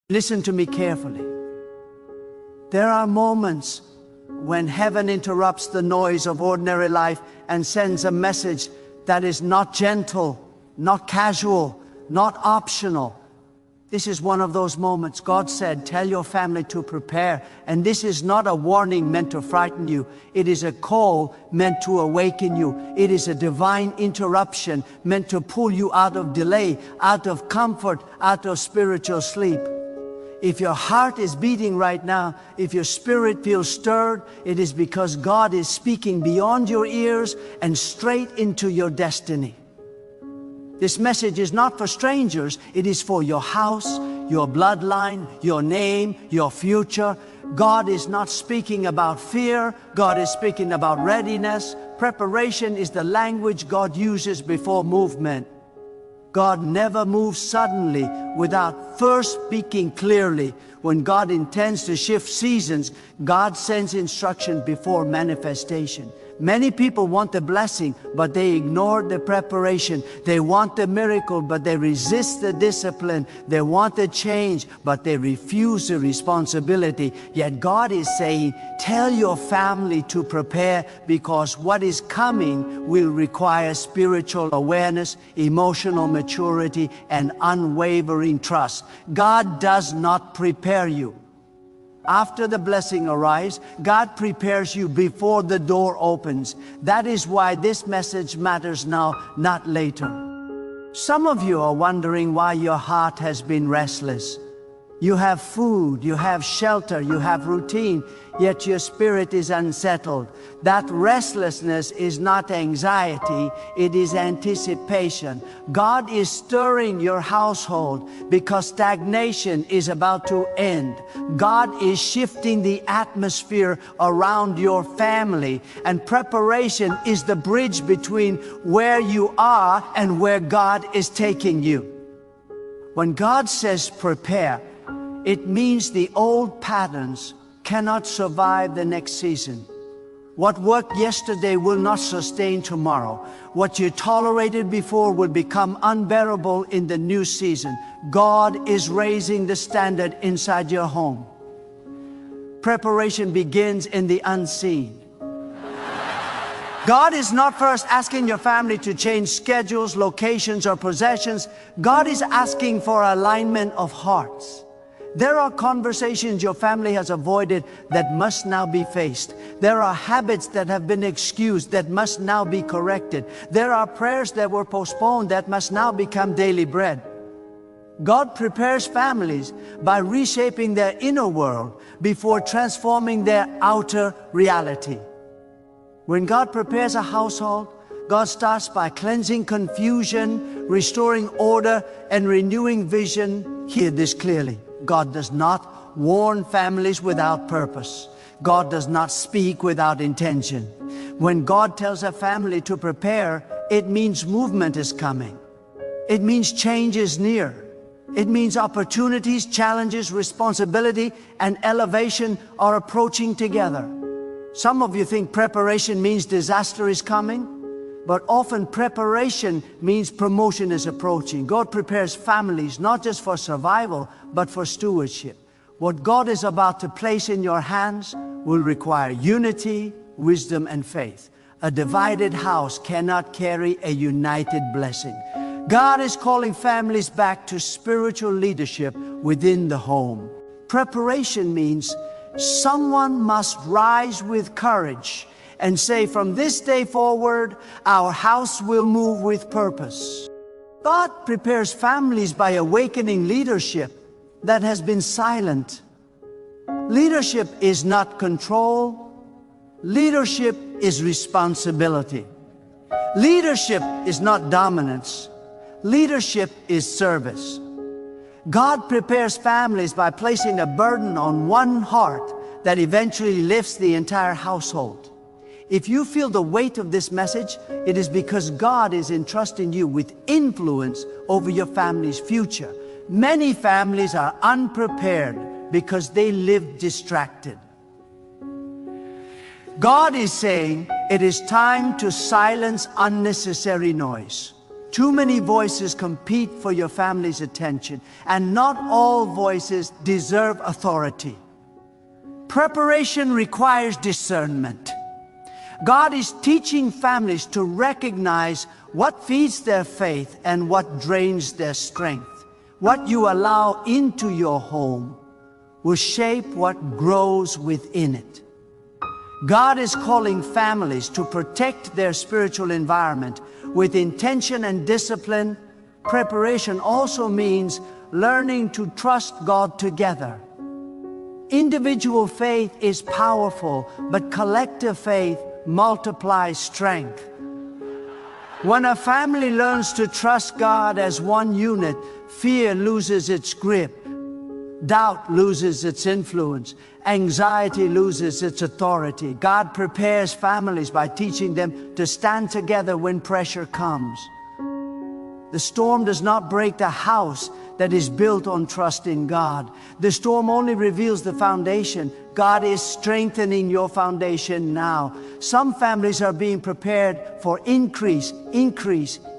Listen to me carefully. There are moments when heaven interrupts the noise of ordinary life and sends a message that is not gentle, not casual, not optional. This is one of those moments. God said, tell your family to prepare. And this is not a warning meant to frighten you. It is a call meant to awaken you. It is a divine interruption meant to pull you out of delay, out of comfort, out of spiritual sleep. If your heart is beating right now, if your spirit feels stirred, it is because God is speaking beyond your ears and straight into your destiny. This message is not for strangers. It is for your house, your bloodline, your name, your future. God is not speaking about fear. God is speaking about readiness. Preparation is the language God uses before movement. God never moves suddenly without first speaking clearly. When God intends to shift seasons, God sends instruction before manifestation. Many people want the blessing, but they ignore the preparation. They want the miracle, but they resist the discipline. They want the change, but they refuse the responsibility. Yet God is saying, tell your family to prepare, because what is coming will require spiritual awareness, emotional maturity, and unwavering trust. God does not prepare you after the blessing arrives. God prepares you before the door opens. That is why this message matters now, not later. Some of you are wondering why your heart has been restless. You have food, you have shelter, you have routine, yet your spirit is unsettled. That restlessness is not anxiety, it is anticipation. God is stirring your household because stagnation is about to end. God is shifting the atmosphere around your family, and preparation is the bridge between where you are and where God is taking you. When God says prepare, it means the old patterns cannot survive the next season. What worked yesterday will not sustain tomorrow. What you tolerated before will become unbearable in the new season. God is raising the standard inside your home. Preparation begins in the unseen. God is not first asking your family to change schedules, locations, or possessions. God is asking for alignment of hearts. There are conversations your family has avoided that must now be faced. There are habits that have been excused that must now be corrected. There are prayers that were postponed that must now become daily bread. God prepares families by reshaping their inner world before transforming their outer reality. When God prepares a household, God starts by cleansing confusion, restoring order, and renewing vision. Hear this clearly. God does not warn families without purpose. God does not speak without intention. When God tells a family to prepare, it means movement is coming. It means change is near. It means opportunities, challenges, responsibility, and elevation are approaching together. Some of you think preparation means disaster is coming, but often preparation means promotion is approaching. God prepares families not just for survival, but for stewardship. What God is about to place in your hands will require unity, wisdom, and faith. A divided house cannot carry a united blessing. God is calling families back to spiritual leadership within the home. Preparation means someone must rise with courage and say, from this day forward, our house will move with purpose. God prepares families by awakening leadership that has been silent. Leadership is not control. Leadership is responsibility. Leadership is not dominance. Leadership is service. God prepares families by placing a burden on one heart that eventually lifts the entire household. If you feel the weight of this message, it is because God is entrusting you with influence over your family's future. Many families are unprepared because they live distracted. God is saying it is time to silence unnecessary noise, Too many voices compete for your family's attention, and not all voices deserve authority. Preparation requires discernment. God is teaching families to recognize what feeds their faith and what drains their strength. What you allow into your home will shape what grows within it. God is calling families to protect their spiritual environment with intention and discipline. Preparation also means learning to trust God together. Individual faith is powerful, but collective faith multiplies strength. When a family learns to trust God as one unit, fear loses its grip, doubt loses its influence, anxiety loses its authority. God prepares families by teaching them to stand together when pressure comes. The storm does not break the house that is built on trust in God. The storm only reveals the foundation. God is strengthening your foundation now. Some families are being prepared for increase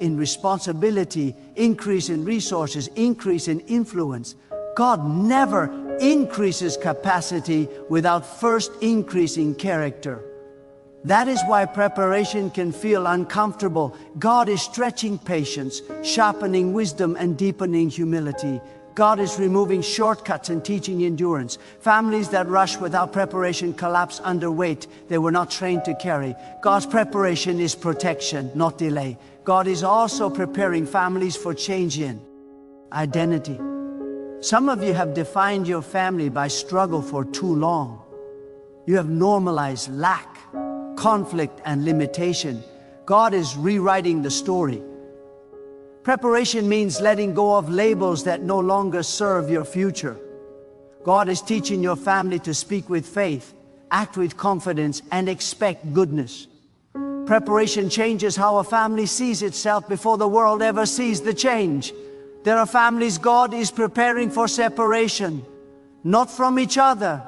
in responsibility, increase in resources, increase in influence. God never increases capacity without first increasing character. That is why preparation can feel uncomfortable. God is stretching patience, sharpening wisdom, and deepening humility. God is removing shortcuts and teaching endurance. Families that rush without preparation collapse under weight they were not trained to carry. God's preparation is protection, not delay. God is also preparing families for change in identity. Some of you have defined your family by struggle for too long. You have normalized lack, conflict, and limitation. God is rewriting the story. Preparation means letting go of labels that no longer serve your future. God is teaching your family to speak with faith, act with confidence, and expect goodness. Preparation changes how a family sees itself before the world ever sees the change. There are families God is preparing for separation, not from each other,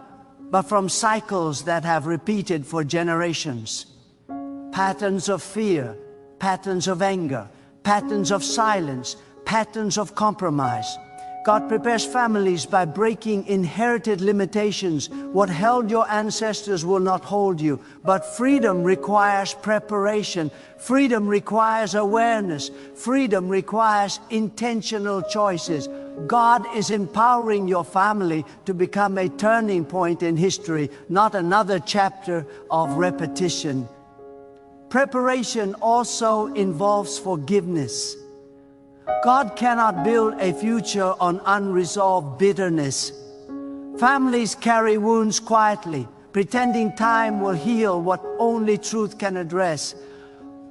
but from cycles that have repeated for generations. Patterns of fear, patterns of anger, patterns of silence, patterns of compromise. God prepares families by breaking inherited limitations. What held your ancestors will not hold you. But freedom requires preparation. Freedom requires awareness. Freedom requires intentional choices. God is empowering your family to become a turning point in history, not another chapter of repetition. Preparation also involves forgiveness. God cannot build a future on unresolved bitterness. Families carry wounds quietly, pretending time will heal what only truth can address.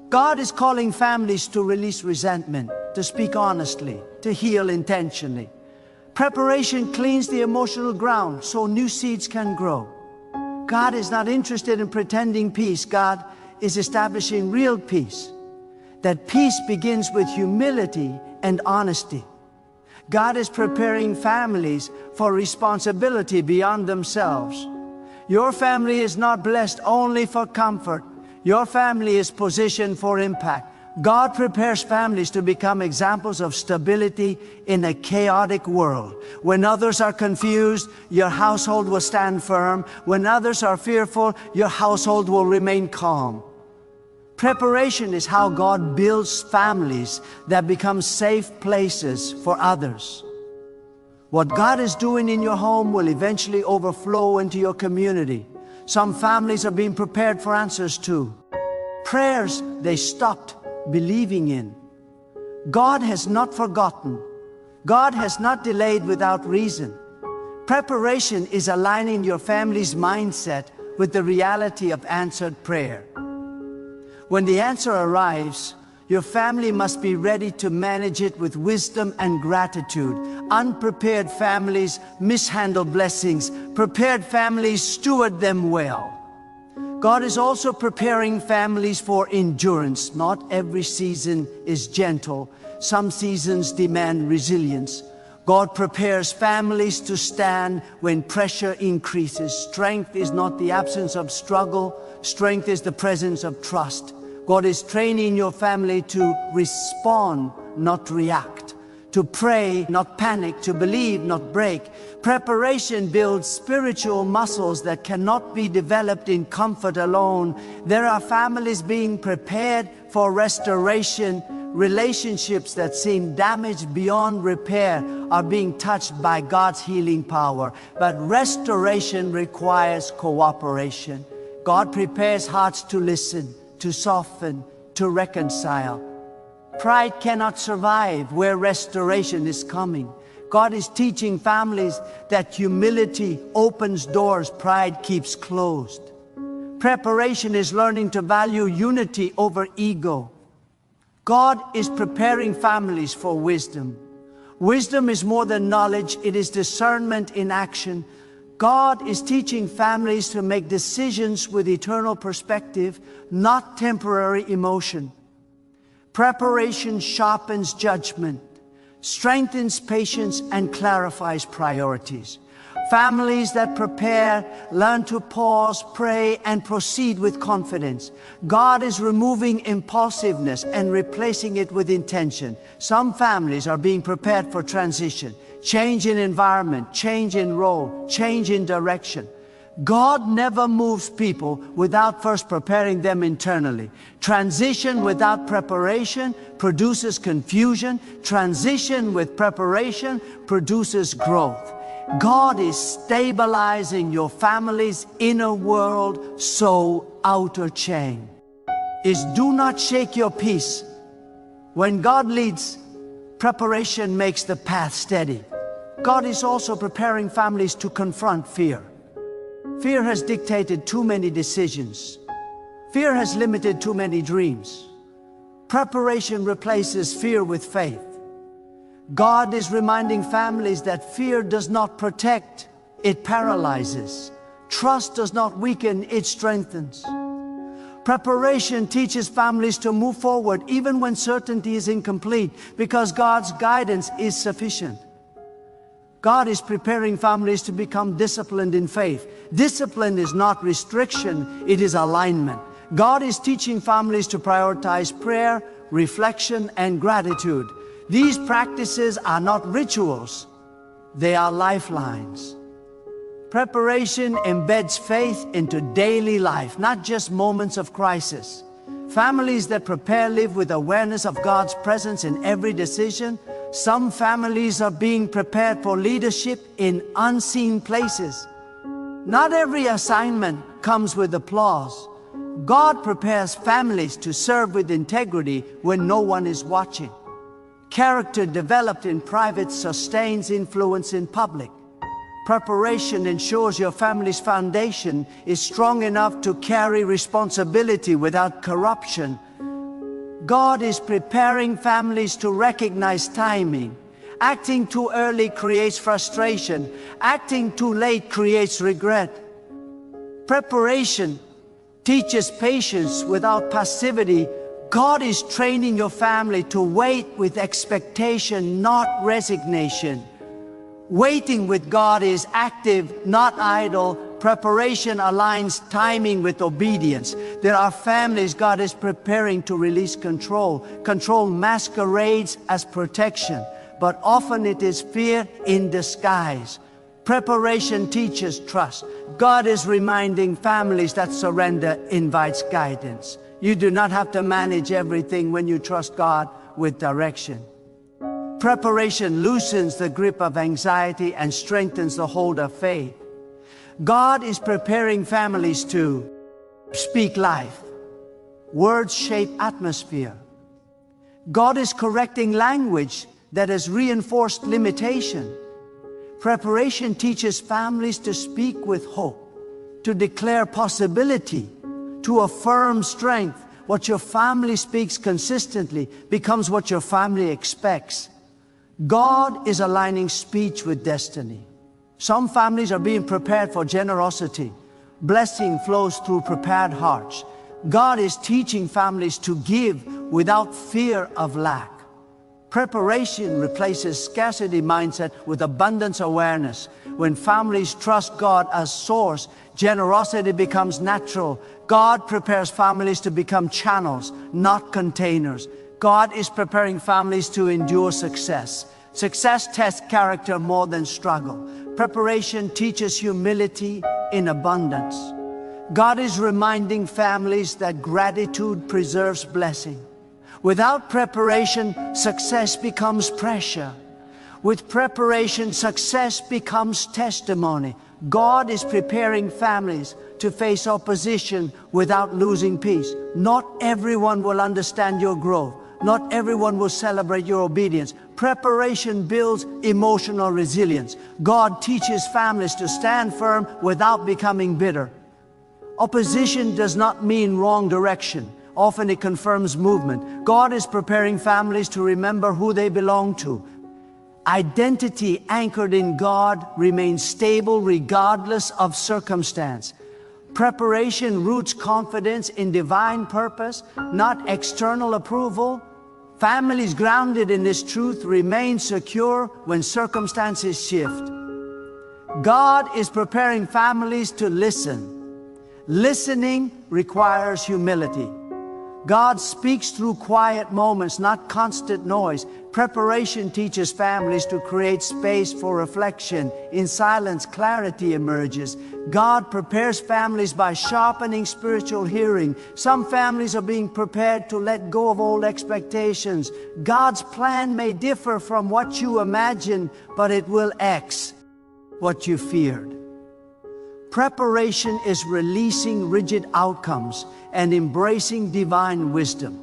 God is calling families to release resentment, to speak honestly, to heal intentionally. Preparation cleans the emotional ground so new seeds can grow. God is not interested in pretending peace. God is establishing real peace. That peace begins with humility and honesty. God is preparing families for responsibility beyond themselves. Your family is not blessed only for comfort. Your family is positioned for impact. God prepares families to become examples of stability in a chaotic world. When others are confused, your household will stand firm. When others are fearful, your household will remain calm. Preparation is how God builds families that become safe places for others. What God is doing in your home will eventually overflow into your community. Some families are being prepared for answers to prayers they stopped believing in. God has not forgotten. God has not delayed without reason. Preparation is aligning your family's mindset with the reality of answered prayer. When the answer arrives, your family must be ready to manage it with wisdom and gratitude. Unprepared families mishandle blessings. Prepared families steward them well. God is also preparing families for endurance. Not every season is gentle. Some seasons demand resilience. God prepares families to stand when pressure increases. Strength is not the absence of struggle. Strength is the presence of trust. God is training your family to respond, not react. To pray, not panic. To believe, not break. Preparation builds spiritual muscles that cannot be developed in comfort alone. There are families being prepared for restoration. Relationships that seem damaged beyond repair are being touched by God's healing power. But restoration requires cooperation. God prepares hearts to listen, to soften, to reconcile. Pride cannot survive where restoration is coming. God is teaching families that humility opens doors pride keeps closed. Preparation is learning to value unity over ego. God is preparing families for wisdom. Wisdom is more than knowledge, it is discernment in action. God is teaching families to make decisions with eternal perspective, not temporary emotion. Preparation sharpens judgment, strengthens patience, and clarifies priorities. Families that prepare learn to pause, pray, and proceed with confidence. God is removing impulsiveness and replacing it with intention. Some families are being prepared for transition, change in environment, change in role, change in direction. God never moves people without first preparing them internally. Transition without preparation produces confusion. Transition with preparation produces growth. God is stabilizing your family's inner world, soul, outer chain. Is do not shake your peace. When God leads, preparation makes the path steady. God is also preparing families to confront fear. Fear has dictated too many decisions. Fear has limited too many dreams. Preparation replaces fear with faith. God is reminding families that fear does not protect, it paralyzes. Trust does not weaken, it strengthens. Preparation teaches families to move forward even when certainty is incomplete, because God's guidance is sufficient. God is preparing families to become disciplined in faith. Discipline is not restriction, it is alignment. God is teaching families to prioritize prayer, reflection, and gratitude. These practices are not rituals, they are lifelines. Preparation embeds faith into daily life, not just moments of crisis. Families that prepare live with awareness of God's presence in every decision. Some families are being prepared for leadership in unseen places. Not every assignment comes with applause. God prepares families to serve with integrity when no one is watching. Character developed in private sustains influence in public. Preparation ensures your family's foundation is strong enough to carry responsibility without corruption. God is preparing families to recognize timing. Acting too early creates frustration. Acting too late creates regret. Preparation teaches patience without passivity. God is training your family to wait with expectation, not resignation. Waiting with God is active, not idle. Preparation aligns timing with obedience. There are families God is preparing to release control. Control masquerades as protection, but often it is fear in disguise. Preparation teaches trust. God is reminding families that surrender invites guidance. You do not have to manage everything when you trust God with direction. Preparation loosens the grip of anxiety and strengthens the hold of faith. God is preparing families to speak life. Words shape atmosphere. God is correcting language that has reinforced limitation. Preparation teaches families to speak with hope, to declare possibility, to affirm strength. What your family speaks consistently becomes what your family expects. God is aligning speech with destiny. Some families are being prepared for generosity. Blessing flows through prepared hearts. God is teaching families to give without fear of lack. Preparation replaces scarcity mindset with abundance awareness. When families trust God as source, Generosity becomes natural. God prepares families to become channels, not containers. God is preparing families to endure success. Success tests character more than struggle. Preparation teaches humility in abundance. God is reminding families that gratitude preserves blessing. Without preparation, success becomes pressure. With preparation, success becomes testimony. God is preparing families to face opposition without losing peace. Not everyone will understand your growth. Not everyone will celebrate your obedience. Preparation builds emotional resilience. God teaches families to stand firm without becoming bitter. Opposition does not mean wrong direction. Often it confirms movement. God is preparing families to remember who they belong to. Identity anchored in God remains stable regardless of circumstance. Preparation roots confidence in divine purpose, not external approval. Families grounded in this truth remain secure when circumstances shift. God is preparing families to listen. Listening requires humility. God speaks through quiet moments, not constant noise. Preparation teaches families to create space for reflection. In silence, clarity emerges. God prepares families by sharpening spiritual hearing. Some families are being prepared to let go of old expectations. God's plan may differ from what you imagine, but it will X what you feared. Preparation is releasing rigid outcomes and embracing divine wisdom.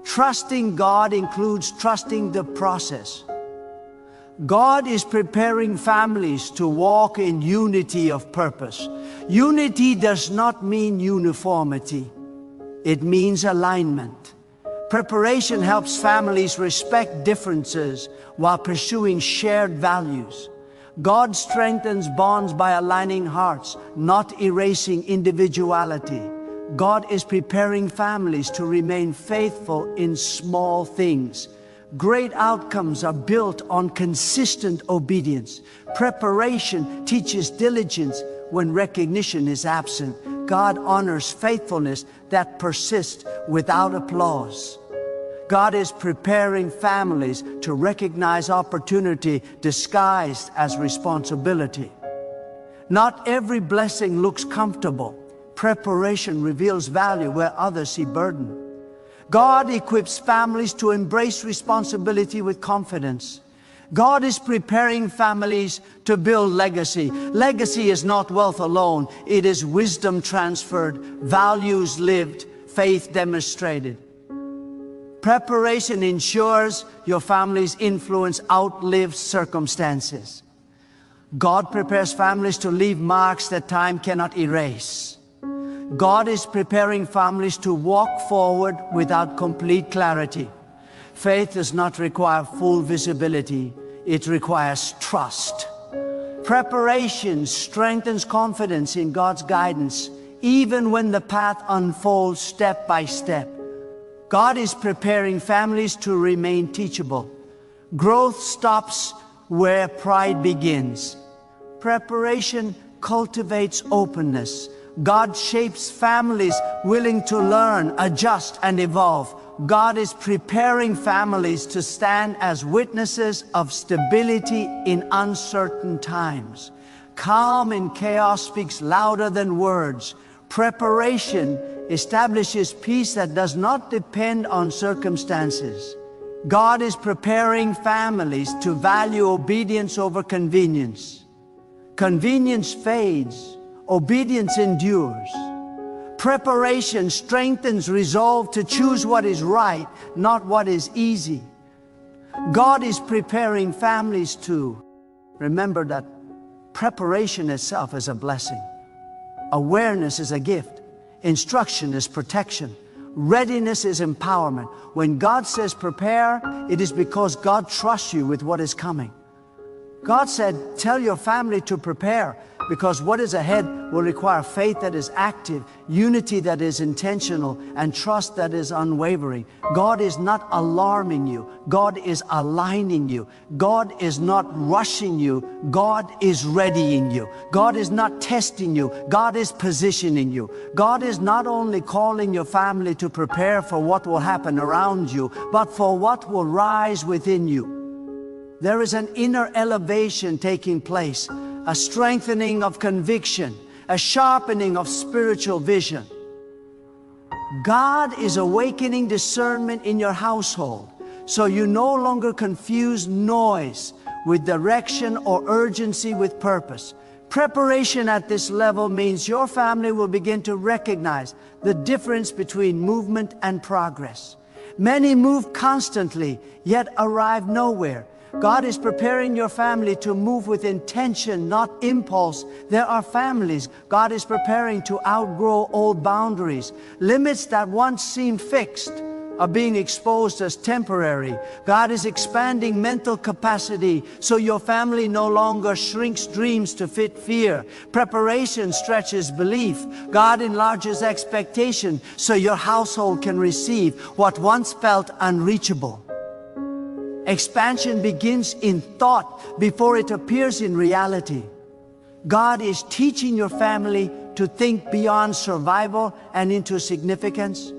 Trusting God includes trusting the process. God is preparing families to walk in unity of purpose. Unity does not mean uniformity. It means alignment. Preparation helps families respect differences while pursuing shared values. God strengthens bonds by aligning hearts, not erasing individuality. God is preparing families to remain faithful in small things. Great outcomes are built on consistent obedience. Preparation teaches diligence when recognition is absent. God honors faithfulness that persists without applause. God is preparing families to recognize opportunity disguised as responsibility. Not every blessing looks comfortable. Preparation reveals value where others see burden. God equips families to embrace responsibility with confidence. God is preparing families to build legacy. Legacy is not wealth alone. It is wisdom transferred, values lived, faith demonstrated. Preparation ensures your family's influence outlives circumstances. God prepares families to leave marks that time cannot erase. God is preparing families to walk forward without complete clarity. Faith does not require full visibility. It requires trust. Preparation strengthens confidence in God's guidance, even when the path unfolds step by step. God is preparing families to remain teachable. Growth stops where pride begins. Preparation cultivates openness. God shapes families willing to learn, adjust, and evolve. God is preparing families to stand as witnesses of stability in uncertain times. Calm in chaos speaks louder than words. Preparation establishes peace that does not depend on circumstances. God is preparing families to value obedience over convenience. Convenience fades, obedience endures. Preparation strengthens resolve to choose what is right, not what is easy. God is preparing families to remember that preparation itself is a blessing. Awareness is a gift. Instruction is protection. Readiness is empowerment. When God says prepare, it is because God trusts you with what is coming. God said, tell your family to prepare because what is ahead will require faith that is active, unity that is intentional, and trust that is unwavering. God is not alarming you. God is aligning you. God is not rushing you. God is readying you. God is not testing you. God is positioning you. God is not only calling your family to prepare for what will happen around you, but for what will rise within you. There is an inner elevation taking place, a strengthening of conviction, a sharpening of spiritual vision. God is awakening discernment in your household, so you no longer confuse noise with direction or urgency with purpose. Preparation at this level means your family will begin to recognize the difference between movement and progress. Many move constantly, yet arrive nowhere. God is preparing your family to move with intention, not impulse. There are families God is preparing to outgrow old boundaries. Limits that once seemed fixed are being exposed as temporary. God is expanding mental capacity so your family no longer shrinks dreams to fit fear. Preparation stretches belief. God enlarges expectation so your household can receive what once felt unreachable. Expansion begins in thought before it appears in reality. God is teaching your family to think beyond survival and into significance.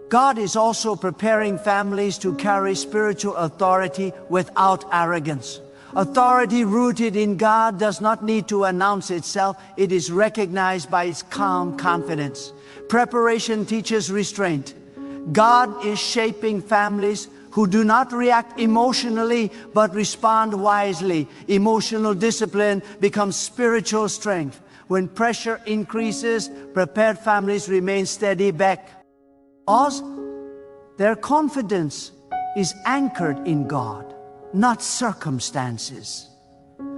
God is also preparing families to carry spiritual authority without arrogance. Authority rooted in God does not need to announce itself. It is recognized by its calm confidence. Preparation teaches restraint. God is shaping families who do not react emotionally but respond wisely. Emotional discipline becomes spiritual strength. When pressure increases, prepared families remain steady back. Their confidence is anchored in God, not circumstances.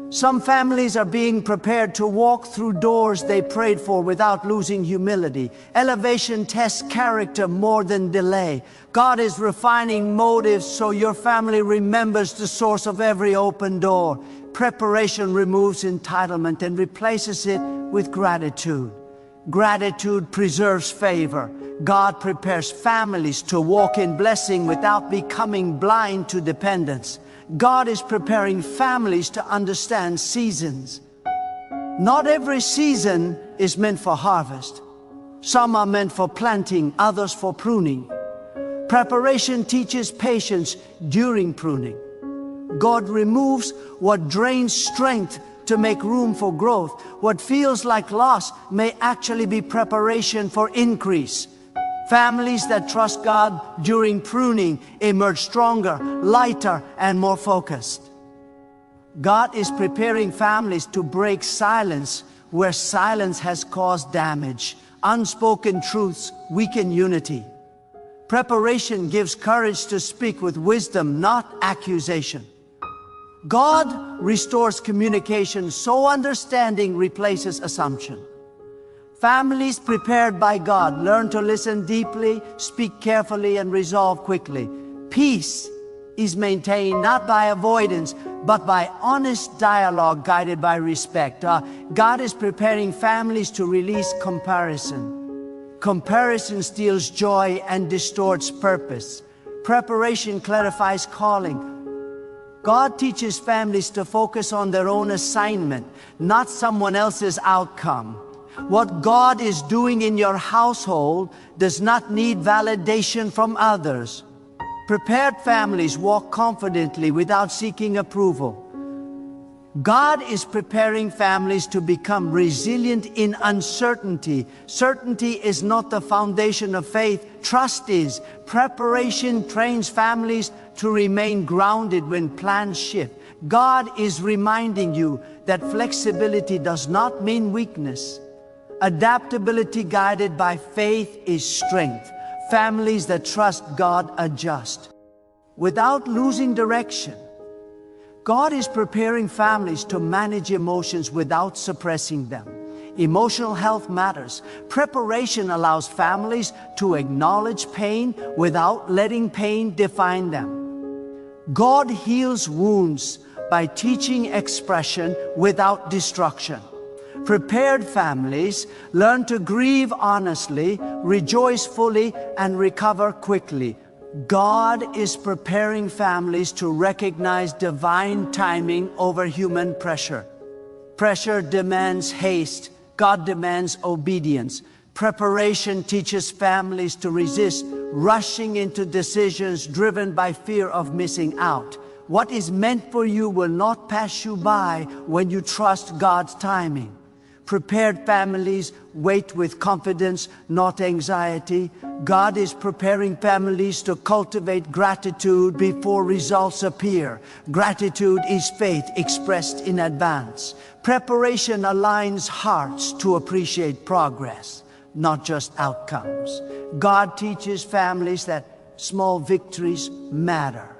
Some families are being prepared to walk through doors they prayed for without losing humility. Elevation tests character more than delay. God is refining motives so your family remembers the source of every open door. Preparation removes entitlement and replaces it with gratitude. Gratitude preserves favor. God prepares families to walk in blessing without becoming blind to dependence. God is preparing families to understand seasons. Not every season is meant for harvest. Some are meant for planting, others for pruning. Preparation teaches patience during pruning. God removes what drains strength to make room for growth. What feels like loss may actually be preparation for increase. Families that trust God during pruning emerge stronger, lighter, and more focused. God is preparing families to break silence where silence has caused damage. Unspoken truths weaken unity. Preparation gives courage to speak with wisdom, not accusation. God restores communication so understanding replaces assumption. Families prepared by God learn to listen deeply, speak carefully, and resolve quickly. Peace is maintained not by avoidance, but by honest dialogue guided by respect. God is preparing families to release comparison. Comparison steals joy and distorts purpose. Preparation clarifies calling. God teaches families to focus on their own assignment, not someone else's outcome. What God is doing in your household does not need validation from others. Prepared families walk confidently without seeking approval. God is preparing families to become resilient in uncertainty. Certainty is not the foundation of faith, trust is. Preparation trains families to remain grounded when plans shift. God is reminding you that flexibility does not mean weakness. Adaptability guided by faith is strength. Families that trust God adjust without losing direction. God is preparing families to manage emotions without suppressing them. Emotional health matters. Preparation allows families to acknowledge pain without letting pain define them. God heals wounds by teaching expression without destruction. Prepared families learn to grieve honestly, rejoice fully, and recover quickly. God is preparing families to recognize divine timing over human pressure. Pressure demands haste. God demands obedience. Preparation teaches families to resist rushing into decisions driven by fear of missing out. What is meant for you will not pass you by when you trust God's timing. Prepared families wait with confidence, not anxiety. God is preparing families to cultivate gratitude before results appear. Gratitude is faith expressed in advance. Preparation aligns hearts to appreciate progress, not just outcomes. God teaches families that small victories matter.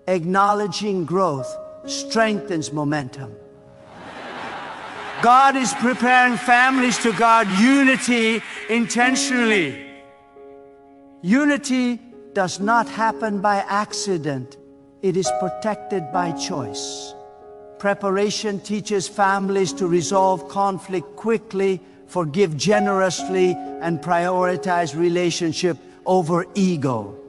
Acknowledging growth strengthens momentum. God is preparing families to guard unity intentionally. Unity does not happen by accident. It is protected by choice. Preparation teaches families to resolve conflict quickly, forgive generously, and prioritize relationship over ego.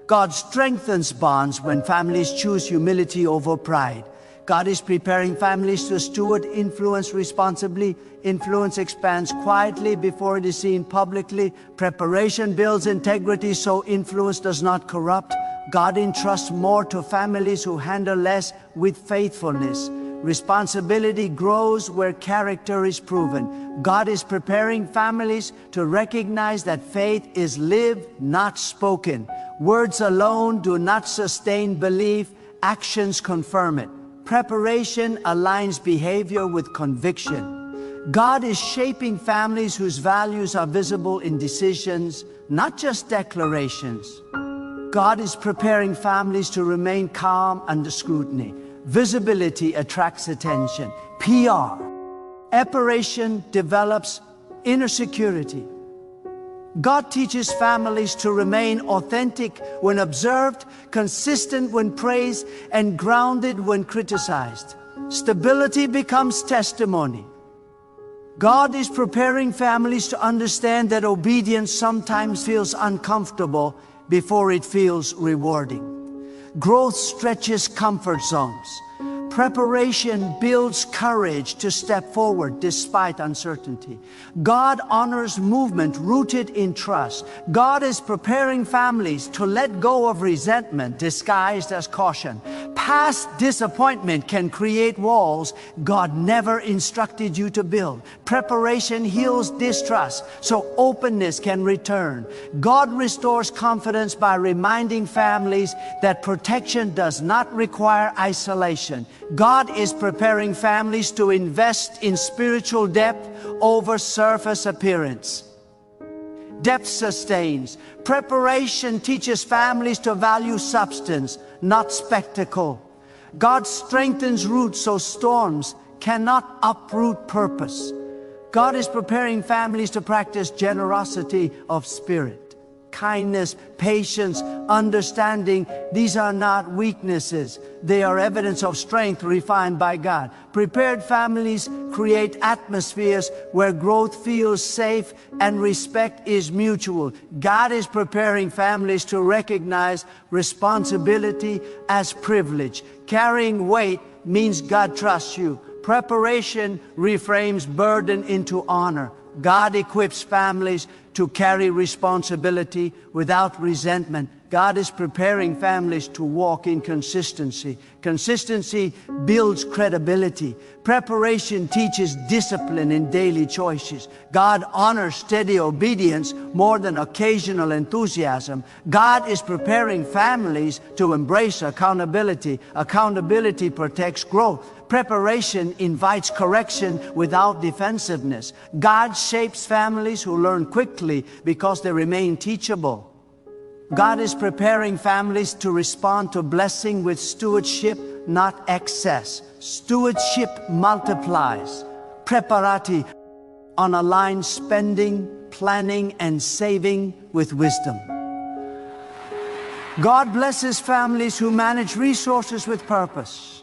God strengthens bonds when families choose humility over pride. God is preparing families to steward influence responsibly. Influence expands quietly before it is seen publicly. Preparation builds integrity so influence does not corrupt. God entrusts more to families who handle less with faithfulness. Responsibility grows where character is proven. God is preparing families to recognize that faith is lived, not spoken. Words alone do not sustain belief. Actions confirm it. Preparation aligns behavior with conviction. God is shaping families whose values are visible in decisions, not just declarations. God is preparing families to remain calm under scrutiny. Visibility attracts attention. PR. Preparation develops inner security. God teaches families to remain authentic when observed, consistent when praised, and grounded when criticized. Stability becomes testimony. God is preparing families to understand that obedience sometimes feels uncomfortable before it feels rewarding. Growth stretches comfort zones. Preparation builds courage to step forward despite uncertainty. God honors movement rooted in trust. God is preparing families to let go of resentment disguised as caution. Past disappointment can create walls God never instructed you to build. Preparation heals distrust so openness can return. God restores confidence by reminding families that protection does not require isolation. God is preparing families to invest in spiritual depth over surface appearance. Depth sustains. Preparation teaches families to value substance, not spectacle. God strengthens roots so storms cannot uproot purpose. God is preparing families to practice generosity of spirit. Kindness, patience, understanding, these are not weaknesses. They are evidence of strength refined by God. Prepared families create atmospheres where growth feels safe and respect is mutual. God is preparing families to recognize responsibility as privilege. Carrying weight means God trusts you. Preparation reframes burden into honor. God equips families to carry responsibility without resentment. God is preparing families to walk in consistency. Consistency builds credibility. Preparation teaches discipline in daily choices. God honors steady obedience more than occasional enthusiasm. God is preparing families to embrace accountability. Accountability protects growth. Preparation invites correction without defensiveness. God shapes families who learn quickly because they remain teachable. God is preparing families to respond to blessing with stewardship, not excess. Stewardship multiplies. Preparati aligns spending, planning, and saving with wisdom. God blesses families who manage resources with purpose.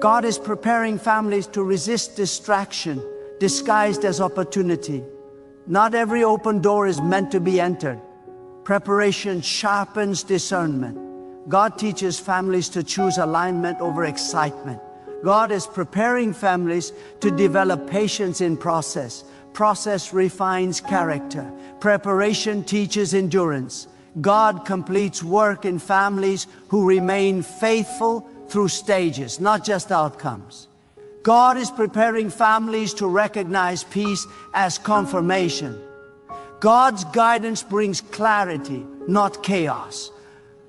God is preparing families to resist distraction, disguised as opportunity. Not every open door is meant to be entered. Preparation sharpens discernment. God teaches families to choose alignment over excitement. God is preparing families to develop patience in process. Process refines character. Preparation teaches endurance. God completes work in families who remain faithful through stages, not just outcomes. God is preparing families to recognize peace as confirmation. God's guidance brings clarity, not chaos.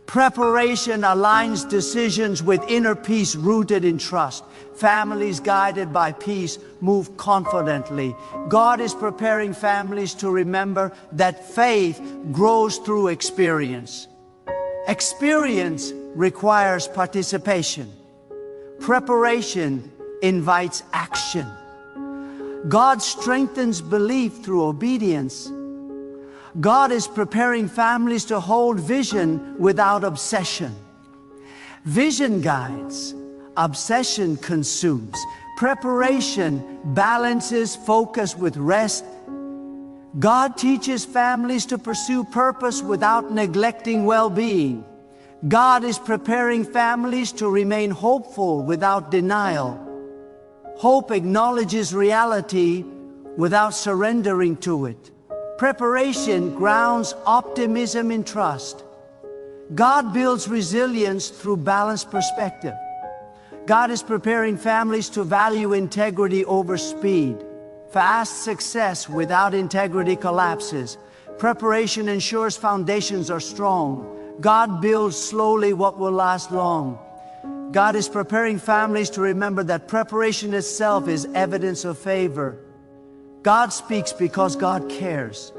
Preparation aligns decisions with inner peace rooted in trust. Families guided by peace move confidently. God is preparing families to remember that faith grows through experience. Experience requires participation. Preparation invites action. God strengthens belief through obedience. God is preparing families to hold vision without obsession. Vision guides, obsession consumes. Preparation balances focus with rest. God teaches families to pursue purpose without neglecting well-being. God is preparing families to remain hopeful without denial. Hope acknowledges reality without surrendering to it. Preparation grounds optimism in trust. God builds resilience through balanced perspective. God is preparing families to value integrity over speed. Fast success without integrity collapses. Preparation ensures foundations are strong. God builds slowly what will last long. God is preparing families to remember that preparation itself is evidence of favor. God speaks because God cares.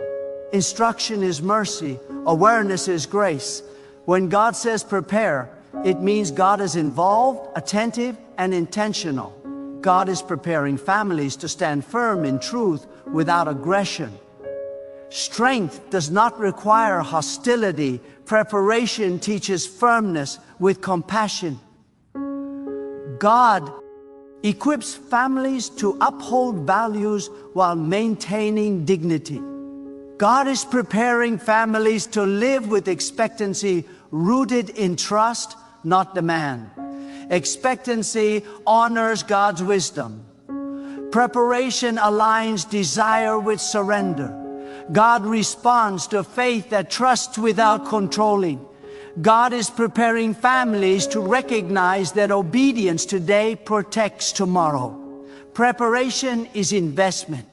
Instruction is mercy. Awareness is grace. When God says prepare, it means God is involved, attentive, and intentional. God is preparing families to stand firm in truth without aggression. Strength does not require hostility. Preparation teaches firmness with compassion. God equips families to uphold values while maintaining dignity. God is preparing families to live with expectancy rooted in trust, not demand. Expectancy honors God's wisdom. Preparation aligns desire with surrender. God responds to faith that trusts without controlling. God is preparing families to recognize that obedience today protects tomorrow. Preparation is investment.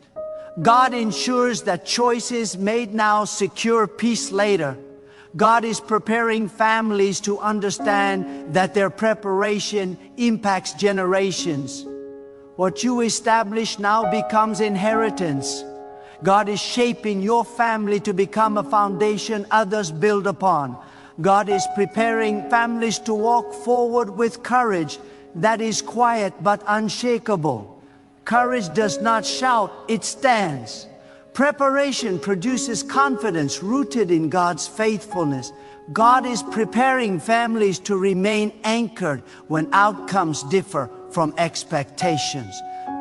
God ensures that choices made now secure peace later. God is preparing families to understand that their preparation impacts generations. What you establish now becomes inheritance. God is shaping your family to become a foundation others build upon. God is preparing families to walk forward with courage that is quiet but unshakable. Courage does not shout, it stands. Preparation produces confidence rooted in God's faithfulness. God is preparing families to remain anchored when outcomes differ from expectations.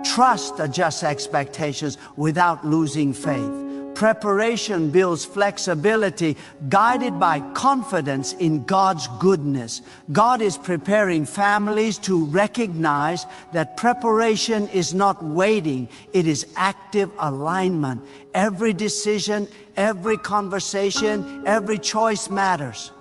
Trust adjusts expectations without losing faith. Preparation builds flexibility, guided by confidence in God's goodness. God is preparing families to recognize that preparation is not waiting, it is active alignment. Every decision, every conversation, every choice matters.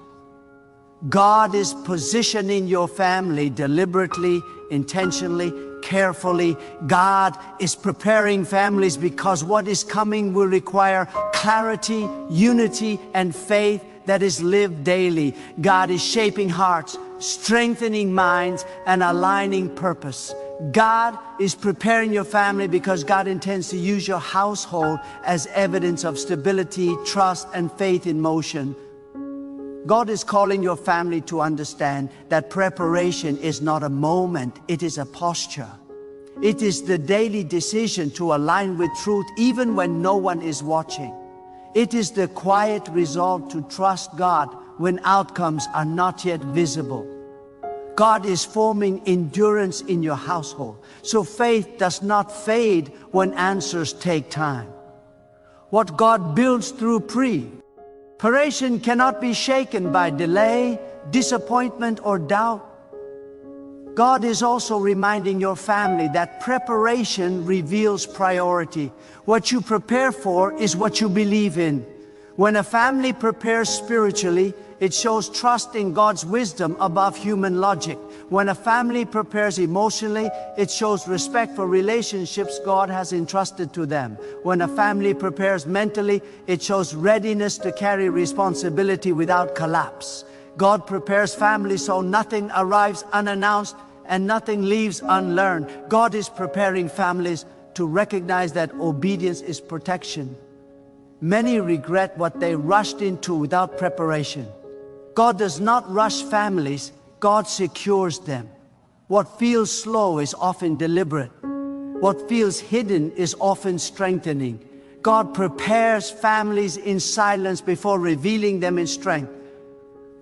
God is positioning your family deliberately, intentionally, carefully. God is preparing families because what is coming will require clarity, unity, and faith that is lived daily. God is shaping hearts, strengthening minds, and aligning purpose. God is preparing your family because God intends to use your household as evidence of stability, trust, and faith in motion. God is calling your family to understand that preparation is not a moment, it is a posture. It is the daily decision to align with truth even when no one is watching. It is the quiet resolve to trust God when outcomes are not yet visible. God is forming endurance in your household, so faith does not fade when answers take time. What God builds through preparation cannot be shaken by delay, disappointment, or doubt. God is also reminding your family that preparation reveals priority. What you prepare for is what you believe in. When a family prepares spiritually, it shows trust in God's wisdom above human logic. When a family prepares emotionally, it shows respect for relationships God has entrusted to them. When a family prepares mentally, it shows readiness to carry responsibility without collapse. God prepares families so nothing arrives unannounced and nothing leaves unlearned. God is preparing families to recognize that obedience is protection. Many regret what they rushed into without preparation. God does not rush families, God secures them. What feels slow is often deliberate. What feels hidden is often strengthening. God prepares families in silence before revealing them in strength.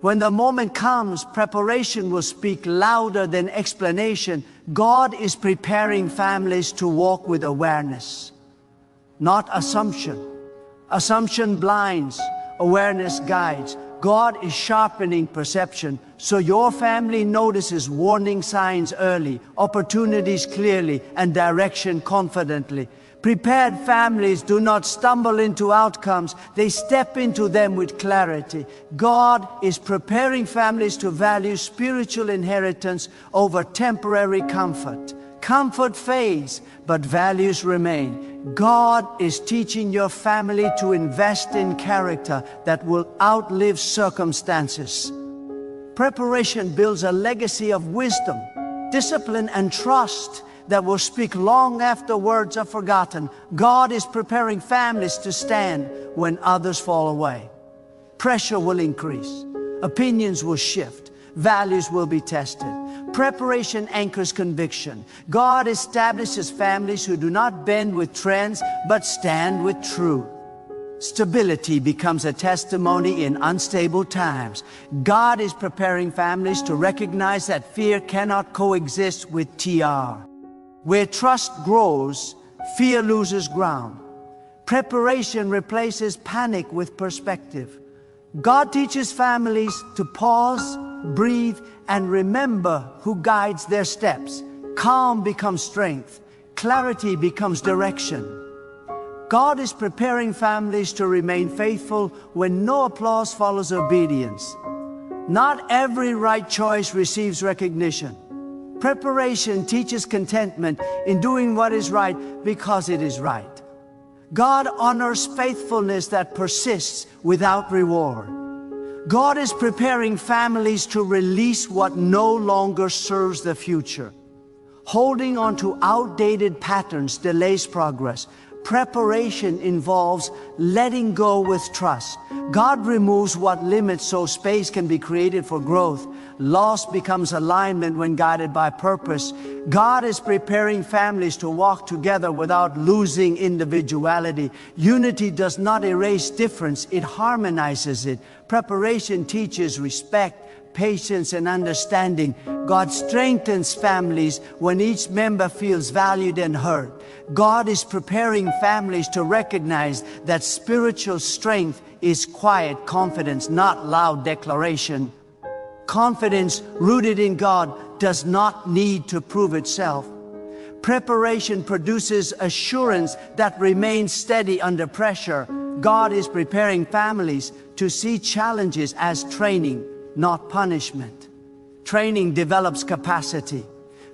When the moment comes, preparation will speak louder than explanation. God is preparing families to walk with awareness, not assumption. Assumption blinds, awareness guides. God is sharpening perception, so your family notices warning signs early, opportunities clearly, and direction confidently. Prepared families do not stumble into outcomes, they step into them with clarity. God is preparing families to value spiritual inheritance over temporary comfort. Comfort fades, but values remain. God is teaching your family to invest in character that will outlive circumstances. Preparation builds a legacy of wisdom, discipline, and trust that will speak long after words are forgotten. God is preparing families to stand when others fall away. Pressure will increase, opinions will shift, values will be tested. Preparation anchors conviction. God establishes families who do not bend with trends, but stand with truth. Stability becomes a testimony in unstable times. God is preparing families to recognize that fear cannot coexist with TR. Where trust grows, fear loses ground. Preparation replaces panic with perspective. God teaches families to pause, breathe, and remember who guides their steps. Calm becomes strength. Clarity becomes direction. God is preparing families to remain faithful when no applause follows obedience. Not every right choice receives recognition. Preparation teaches contentment in doing what is right because it is right. God honors faithfulness that persists without reward. God is preparing families to release what no longer serves the future. Holding on to outdated patterns delays progress. Preparation involves letting go with trust. God removes what limits so space can be created for growth. Loss becomes alignment when guided by purpose. God is preparing families to walk together without losing individuality. Unity does not erase difference, it harmonizes it. Preparation teaches respect, patience, and understanding. God strengthens families when each member feels valued and heard. God is preparing families to recognize that spiritual strength is quiet confidence, not loud declaration. Confidence rooted in God does not need to prove itself. Preparation produces assurance that remains steady under pressure. God is preparing families to see challenges as training, not punishment. Training develops capacity.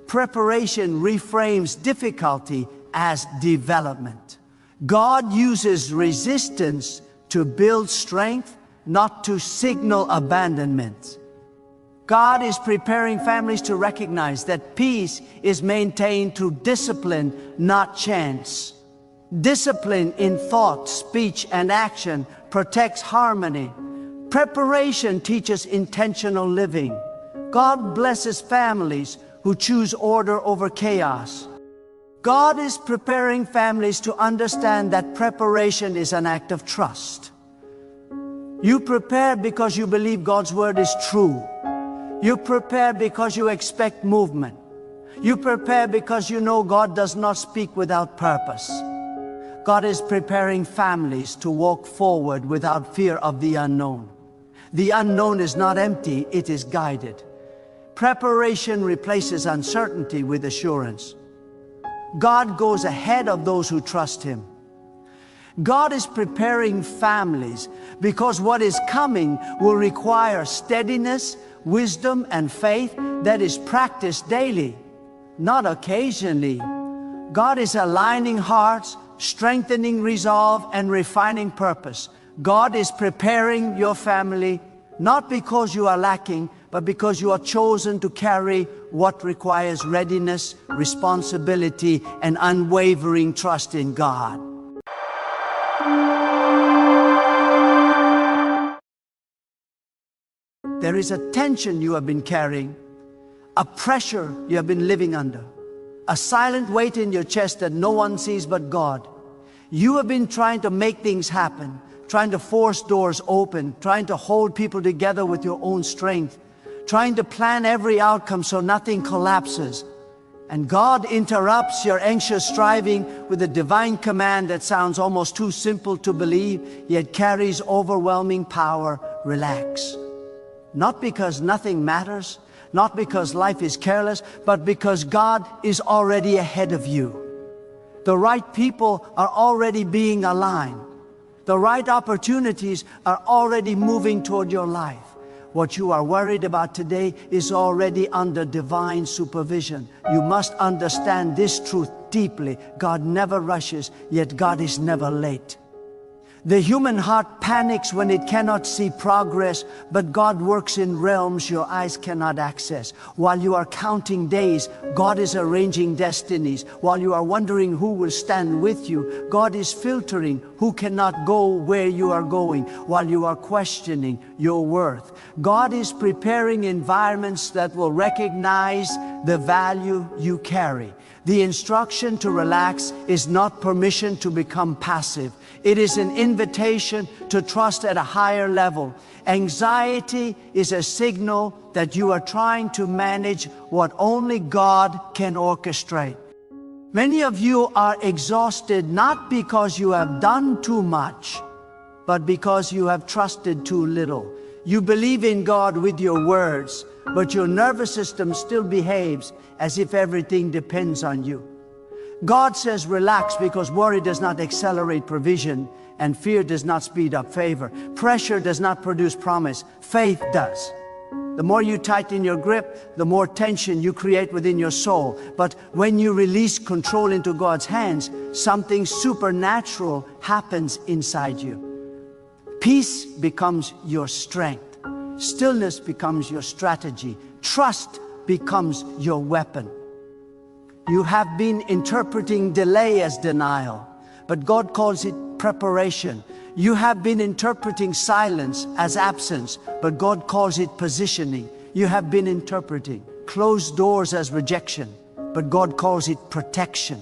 Preparation reframes difficulty as development. God uses resistance to build strength, not to signal abandonment. God is preparing families to recognize that peace is maintained through discipline, not chance. Discipline in thought, speech, and action protects harmony. Preparation teaches intentional living. God blesses families who choose order over chaos. God is preparing families to understand that preparation is an act of trust. You prepare because you believe God's word is true. You prepare because you expect movement. You prepare because you know God does not speak without purpose. God is preparing families to walk forward without fear of the unknown. The unknown is not empty, it is guided. Preparation replaces uncertainty with assurance. God goes ahead of those who trust Him. God is preparing families because what is coming will require steadiness, wisdom, and faith that is practiced daily, not occasionally. God is aligning hearts, strengthening resolve, and refining purpose. God is preparing your family, not because you are lacking, but because you are chosen to carry what requires readiness, responsibility, and unwavering trust in God. There is a tension you have been carrying, a pressure you have been living under, a silent weight in your chest that no one sees but God. You have been trying to make things happen, trying to force doors open, trying to hold people together with your own strength, trying to plan every outcome so nothing collapses. And God interrupts your anxious striving with a divine command that sounds almost too simple to believe, yet carries overwhelming power. Relax. Not because nothing matters, not because life is careless, but because God is already ahead of you. The right people are already being aligned. The right opportunities are already moving toward your life. What you are worried about today is already under divine supervision. You must understand this truth deeply. God never rushes, yet God is never late. The human heart panics when it cannot see progress, but God works in realms your eyes cannot access. While you are counting days, God is arranging destinies. While you are wondering who will stand with you, God is filtering who cannot go where you are going. While you are questioning your worth, God is preparing environments that will recognize the value you carry. The instruction to relax is not permission to become passive. It is an invitation to trust at a higher level. Anxiety is a signal that you are trying to manage what only God can orchestrate. Many of you are exhausted not because you have done too much, but because you have trusted too little. You believe in God with your words, but your nervous system still behaves as if everything depends on you. God says relax because worry does not accelerate provision and fear does not speed up favor. Pressure does not produce promise, faith does. The more you tighten your grip, the more tension you create within your soul. But when you release control into God's hands, something supernatural happens inside you. Peace becomes your strength. Stillness becomes your strategy. Trust becomes your weapon. You have been interpreting delay as denial, but God calls it preparation. You have been interpreting silence as absence, but God calls it positioning. You have been interpreting closed doors as rejection, but God calls it protection.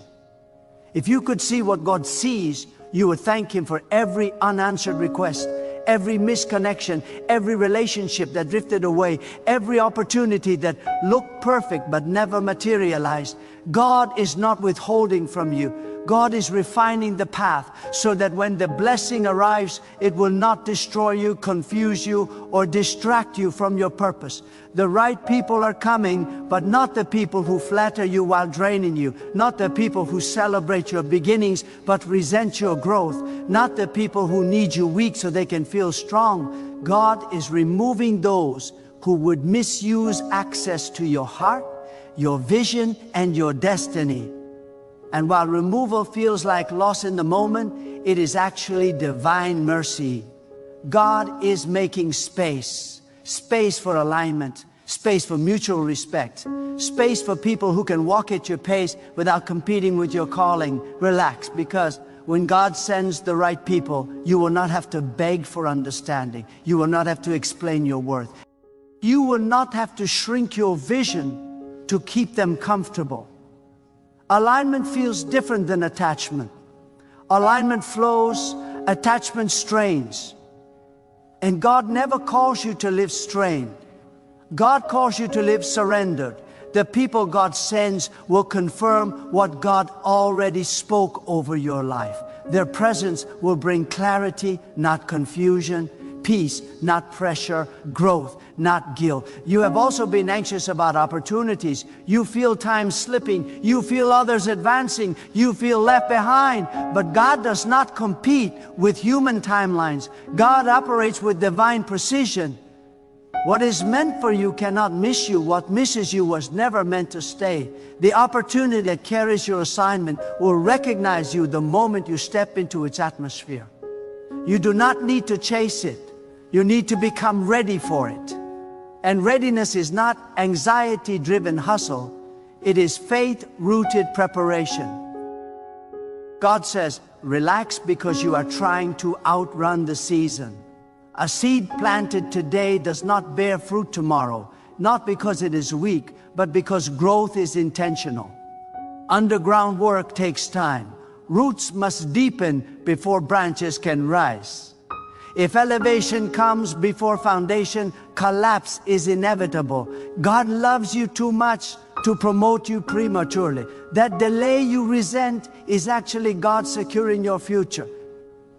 If you could see what God sees, you would thank Him for every unanswered request, every misconnection, every relationship that drifted away, every opportunity that looked perfect but never materialized. God is not withholding from you. God is refining the path so that when the blessing arrives, it will not destroy you, confuse you, or distract you from your purpose. The right people are coming, but not the people who flatter you while draining you, not the people who celebrate your beginnings but resent your growth, not the people who need you weak so they can feel strong. God is removing those who would misuse access to your heart, your vision, and your destiny. And while removal feels like loss in the moment, it is actually divine mercy. God is making space for alignment, space for mutual respect, space for people who can walk at your pace without competing with your calling. Relax, because when God sends the right people, you will not have to beg for understanding. You will not have to explain your worth. You will not have to shrink your vision to keep them comfortable. Alignment feels different than attachment. Alignment flows, attachment strains. And God never calls you to live strained. God calls you to live surrendered. The people God sends will confirm what God already spoke over your life. Their presence will bring clarity, not confusion, peace, not pressure, growth, not guilt. You have also been anxious about opportunities. You feel time slipping. You feel others advancing. You feel left behind. But God does not compete with human timelines. God operates with divine precision. What is meant for you cannot miss you. What misses you was never meant to stay. The opportunity that carries your assignment will recognize you the moment you step into its atmosphere. You do not need to chase it. You need to become ready for it. And readiness is not anxiety-driven hustle. It is faith-rooted preparation. God says, relax because you are trying to outrun the season. A seed planted today does not bear fruit tomorrow, not because it is weak, but because growth is intentional. Underground work takes time. Roots must deepen before branches can rise. If elevation comes before foundation, collapse is inevitable. God loves you too much to promote you prematurely. That delay you resent is actually God securing your future.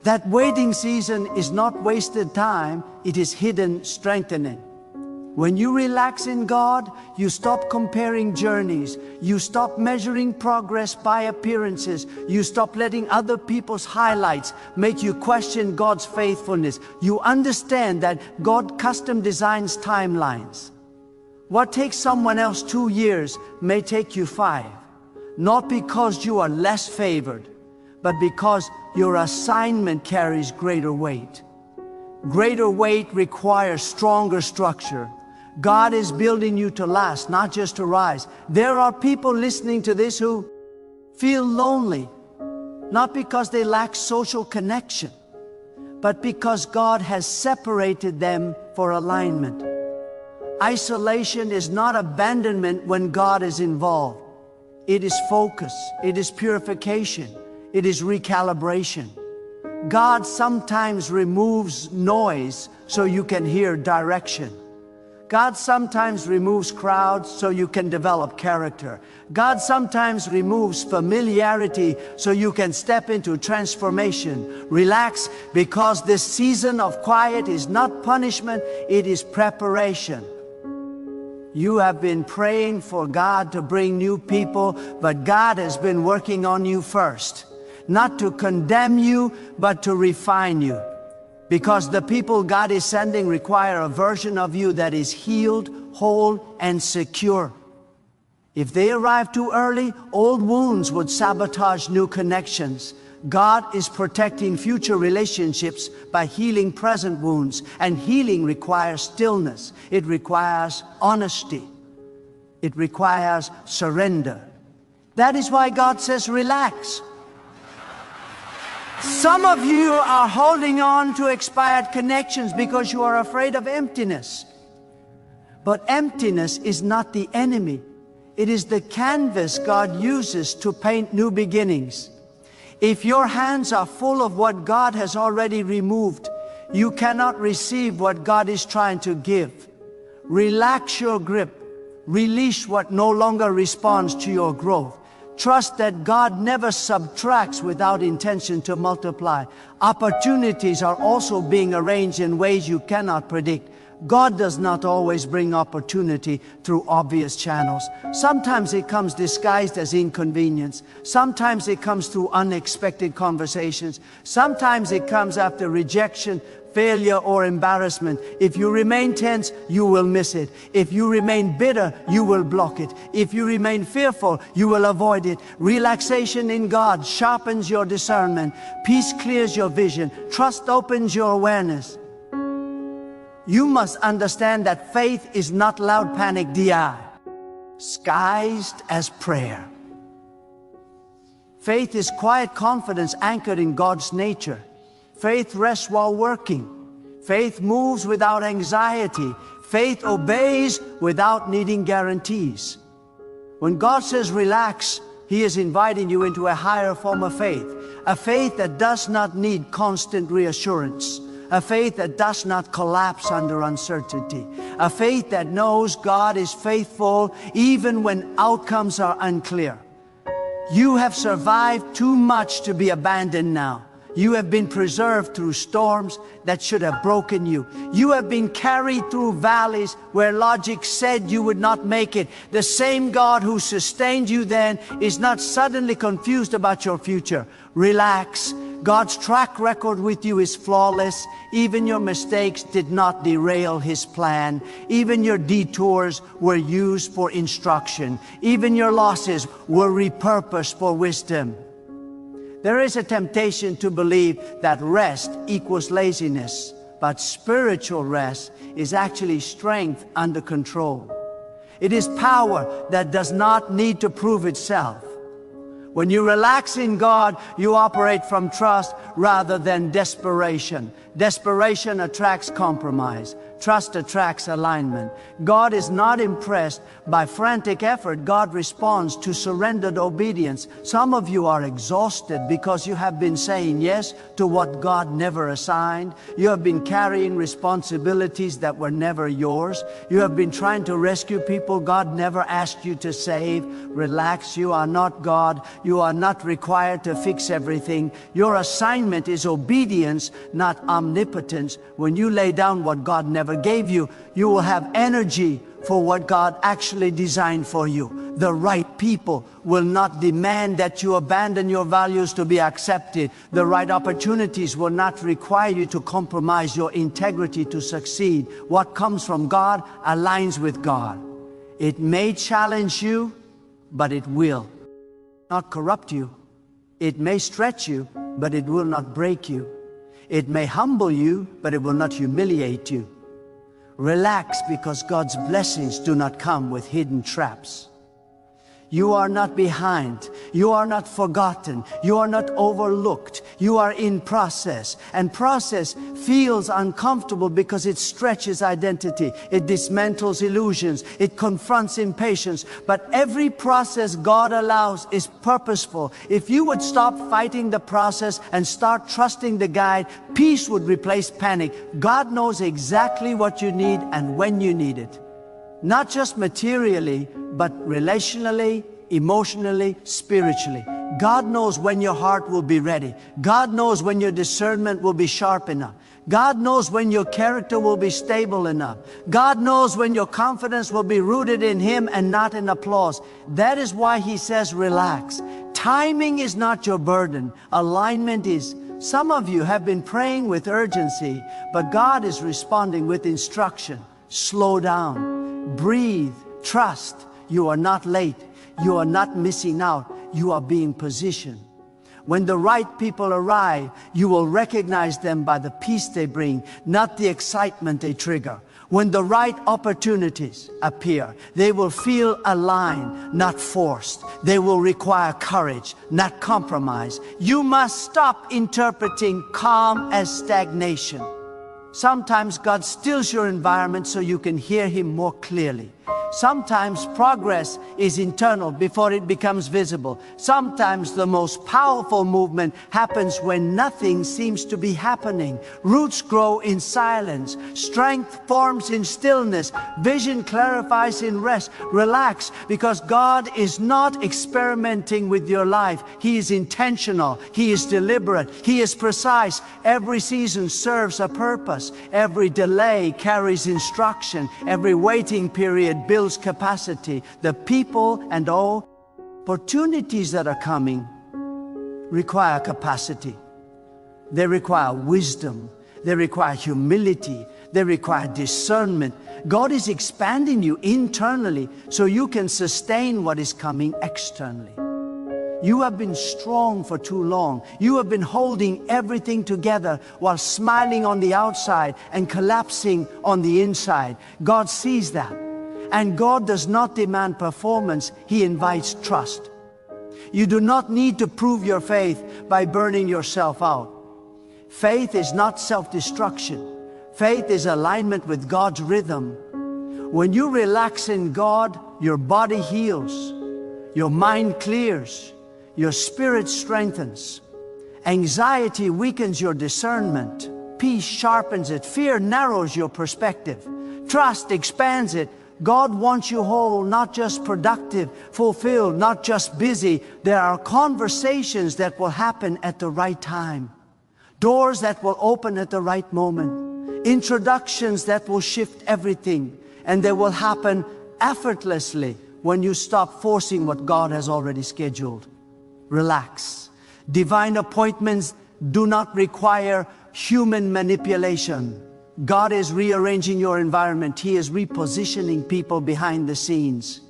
That waiting season is not wasted time, it is hidden strengthening. When you relax in God, you stop comparing journeys. You stop measuring progress by appearances. You stop letting other people's highlights make you question God's faithfulness. You understand that God custom designs timelines. What takes someone else 2 years may take you 5. Not because you are less favored, but because your assignment carries greater weight. Greater weight requires stronger structure. God is building you to last, not just to rise. There are people listening to this who feel lonely, not because they lack social connection, but because God has separated them for alignment. Isolation is not abandonment when God is involved. It is focus, it is purification, it is recalibration. God sometimes removes noise so you can hear direction. God sometimes removes crowds so you can develop character. God sometimes removes familiarity so you can step into transformation. Relax, because this season of quiet is not punishment, it is preparation. You have been praying for God to bring new people, but God has been working on you first. Not to condemn you, but to refine you. Because the people God is sending require a version of you that is healed, whole, and secure. If they arrive too early, old wounds would sabotage new connections. God is protecting future relationships by healing present wounds, and healing requires stillness. It requires honesty. It requires surrender. That is why God says, relax. Some of you are holding on to expired connections because you are afraid of emptiness. But emptiness is not the enemy. It is the canvas God uses to paint new beginnings. If your hands are full of what God has already removed, you cannot receive what God is trying to give. Relax your grip. Release what no longer responds to your growth. Trust that God never subtracts without intention to multiply. Opportunities are also being arranged in ways you cannot predict. God does not always bring opportunity through obvious channels. Sometimes it comes disguised as inconvenience. Sometimes it comes through unexpected conversations. Sometimes it comes after rejection, failure, or embarrassment. If you remain tense, you will miss it. If you remain bitter, you will block it. If you remain fearful, you will avoid it. Relaxation in God sharpens your discernment. Peace clears your vision. Trust opens your awareness. You must understand that faith is not loud panic DI, disguised as prayer. Faith is quiet confidence anchored in God's nature. Faith rests while working. Faith moves without anxiety. Faith obeys without needing guarantees. When God says relax, He is inviting you into a higher form of faith. A faith that does not need constant reassurance. a faith that does not collapse under uncertainty, a faith that knows God is faithful even when outcomes are unclear. You have survived too much to be abandoned now. You have been preserved through storms that should have broken you. You have been carried through valleys where logic said you would not make it. The same God who sustained you then is not suddenly confused about your future. Relax. God's track record with you is flawless. Even your mistakes did not derail His plan. Even your detours were used for instruction. Even your losses were repurposed for wisdom. There is a temptation to believe that rest equals laziness, but spiritual rest is actually strength under control. It is power that does not need to prove itself. When you relax in God, you operate from trust rather than desperation. Desperation attracts compromise. Trust attracts alignment. God is not impressed by frantic effort. God responds to surrendered obedience. Some of you are exhausted because you have been saying yes to what God never assigned. You have been carrying responsibilities that were never yours. You have been trying to rescue people God never asked you to save. Relax, you are not God. You are not required to fix everything. Your assignment is obedience, not omnipotence. When you lay down what God never gave you, you will have energy for what God actually designed for you. The right people will not demand that you abandon your values to be accepted. The right opportunities will not require you to compromise your integrity to succeed. What comes from God aligns with God. It may challenge you, but it will not corrupt you. It may stretch you, but it will not break you. It may humble you, but it will not humiliate you. Relax, because God's blessings do not come with hidden traps. You are not behind. You are not forgotten. You are not overlooked. You are in process. And process feels uncomfortable because it stretches identity. It dismantles illusions. It confronts impatience. But every process God allows is purposeful. If you would stop fighting the process and start trusting the guide, peace would replace panic. God knows exactly what you need and when you need it. Not just materially, but relationally, emotionally, spiritually. God knows when your heart will be ready. God knows when your discernment will be sharp enough. God knows when your character will be stable enough. God knows when your confidence will be rooted in Him and not in applause. That is why He says, relax. Timing is not your burden. Alignment is. Some of you have been praying with urgency, but God is responding with instruction. Slow down. Breathe. Trust. You are not late. You are not missing out. You are being positioned. When the right people arrive, you will recognize them by the peace they bring, not the excitement they trigger. When the right opportunities appear, they will feel aligned, not forced. They will require courage, not compromise. You must stop interpreting calm as stagnation. Sometimes God stills your environment so you can hear Him more clearly. Sometimes progress is internal before it becomes visible. Sometimes the most powerful movement happens when nothing seems to be happening. Roots grow in silence. Strength forms in stillness. Vision clarifies in rest. Relax, because God is not experimenting with your life. He is intentional. He is deliberate. He is precise. Every season serves a purpose. Every delay carries instruction. Every waiting period builds capacity. The people and all opportunities that are coming require capacity. They require wisdom. They require humility. They require discernment. God is expanding you internally so you can sustain what is coming externally. You have been strong for too long. You have been holding everything together while smiling on the outside and collapsing on the inside. God sees that. And God does not demand performance. He invites trust. You do not need to prove your faith by burning yourself out. Faith is not self-destruction. Faith is alignment with God's rhythm. When you relax in God, your body heals, your mind clears, your spirit strengthens. Anxiety weakens your discernment. peace sharpens it. Fear narrows your perspective. Trust expands it. God wants you whole, not just productive, fulfilled, not just busy. There are conversations that will happen at the right time. Doors that will open at the right moment. Introductions that will shift everything. And they will happen effortlessly when you stop forcing what God has already scheduled. Relax. Divine appointments do not require human manipulation. God is rearranging your environment. He is repositioning people behind the scenes.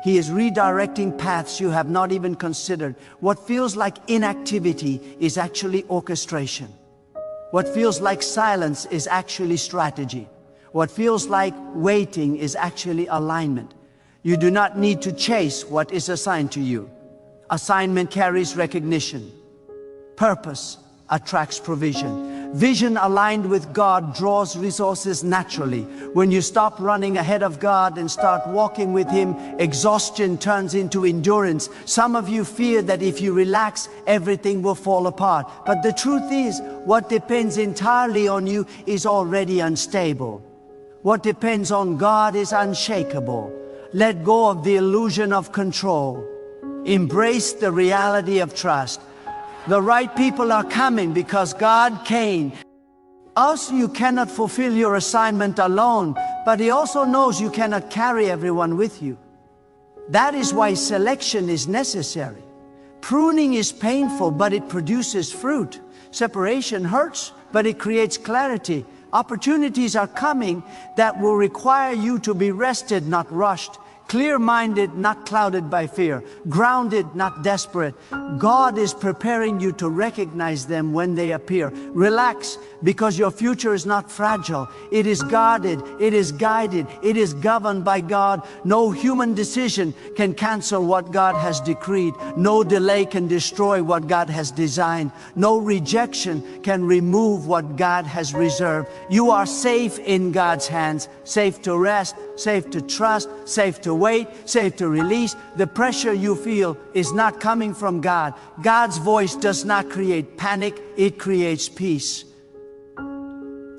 He is redirecting paths you have not even considered. What feels like inactivity is actually orchestration. What feels like silence is actually strategy. What feels like waiting is actually alignment. You do not need to chase what is assigned to you. Assignment carries recognition. Purpose attracts provision. Vision aligned with God draws resources naturally. When you stop running ahead of God and start walking with Him, exhaustion turns into endurance. Some of you fear that if you relax, everything will fall apart. But the truth is, what depends entirely on you is already unstable. What depends on God is unshakable. Let go of the illusion of control. Embrace the reality of trust. The right people are coming because God came. Also, you cannot fulfill your assignment alone, but He also knows you cannot carry everyone with you. That is why selection is necessary. Pruning is painful, but it produces fruit. Separation hurts, but it creates clarity. Opportunities are coming that will require you to be rested, not rushed. Clear-minded, not clouded by fear. Grounded, not desperate. God is preparing you to recognize them when they appear. Relax, because your future is not fragile. It is guarded, it is guided, it is governed by God. No human decision can cancel what God has decreed. No delay can destroy what God has designed. No rejection can remove what God has reserved. You are safe in God's hands, safe to rest, safe to trust, safe to wait, safe to release. The pressure you feel is not coming from God. God's voice does not create panic, it creates peace.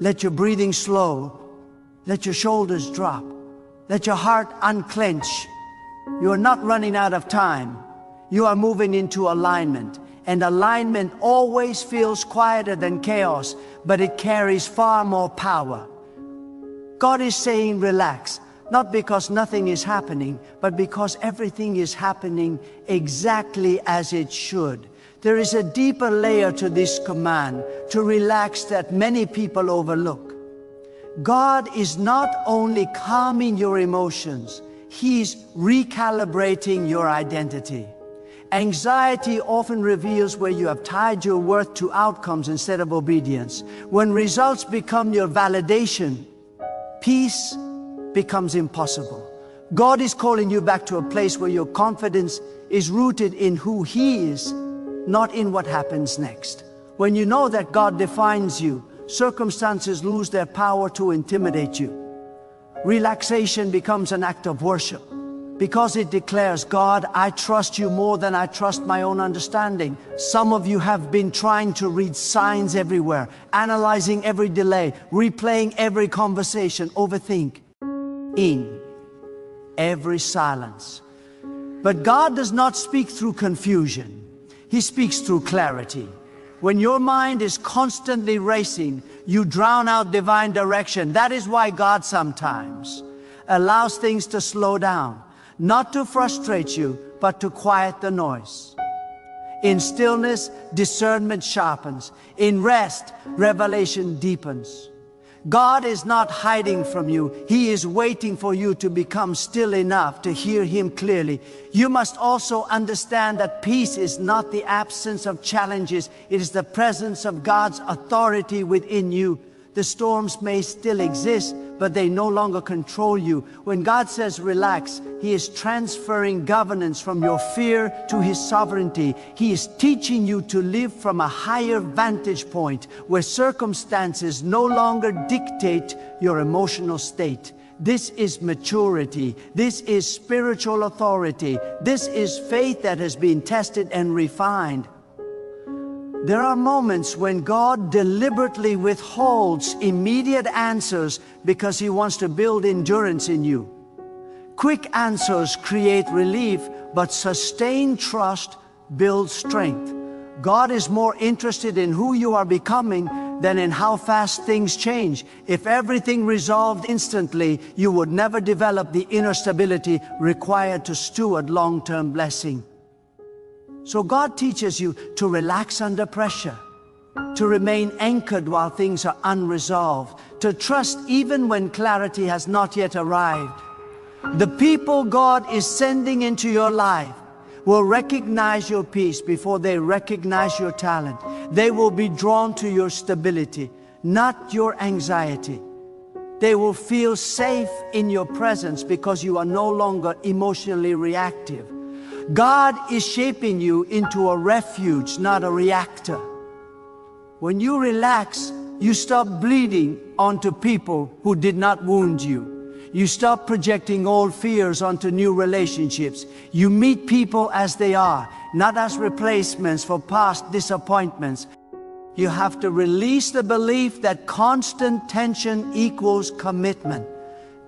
Let your breathing slow. Let your shoulders drop. Let your heart unclench. You are not running out of time. You are moving into alignment. And alignment always feels quieter than chaos, but it carries far more power. God is saying relax. Not because nothing is happening, but because everything is happening exactly as it should. There is a deeper layer to this command, to relax, that many people overlook. God is not only calming your emotions, He's recalibrating your identity. Anxiety often reveals where you have tied your worth to outcomes instead of obedience. When results become your validation, peace becomes impossible. God is calling you back to a place where your confidence is rooted in who He is, not in what happens next. When you know that God defines you, circumstances lose their power to intimidate you. Relaxation becomes an act of worship because it declares, God, I trust you more than I trust my own understanding. Some of you have been trying to read signs everywhere, analyzing every delay, replaying every conversation, overthink in every silence. But God does not speak through confusion. He speaks through clarity. When your mind is constantly racing, you drown out divine direction. That is why God sometimes allows things to slow down, not to frustrate you, but to quiet the noise. In stillness, discernment sharpens. In rest, revelation deepens. God is not hiding from you. He is waiting for you to become still enough to hear Him clearly. You must also understand that peace is not the absence of challenges. It is the presence of God's authority within you. The storms may still exist, but they no longer control you. When God says relax, He is transferring governance from your fear to His sovereignty. He is teaching you to live from a higher vantage point where circumstances no longer dictate your emotional state. This is maturity. This is spiritual authority. This is faith that has been tested and refined. There are moments when God deliberately withholds immediate answers because He wants to build endurance in you. Quick answers create relief, but sustained trust builds strength. God is more interested in who you are becoming than in how fast things change. If everything resolved instantly, you would never develop the inner stability required to steward long-term blessing. So God teaches you to relax under pressure, to remain anchored while things are unresolved, to trust even when clarity has not yet arrived. The people God is sending into your life will recognize your peace before they recognize your talent. They will be drawn to your stability, not your anxiety. They will feel safe in your presence because you are no longer emotionally reactive. God is shaping you into a refuge, not a reactor. When you relax, you stop bleeding onto people who did not wound you. You stop projecting old fears onto new relationships. You meet people as they are, not as replacements for past disappointments. You have to release the belief that constant tension equals commitment.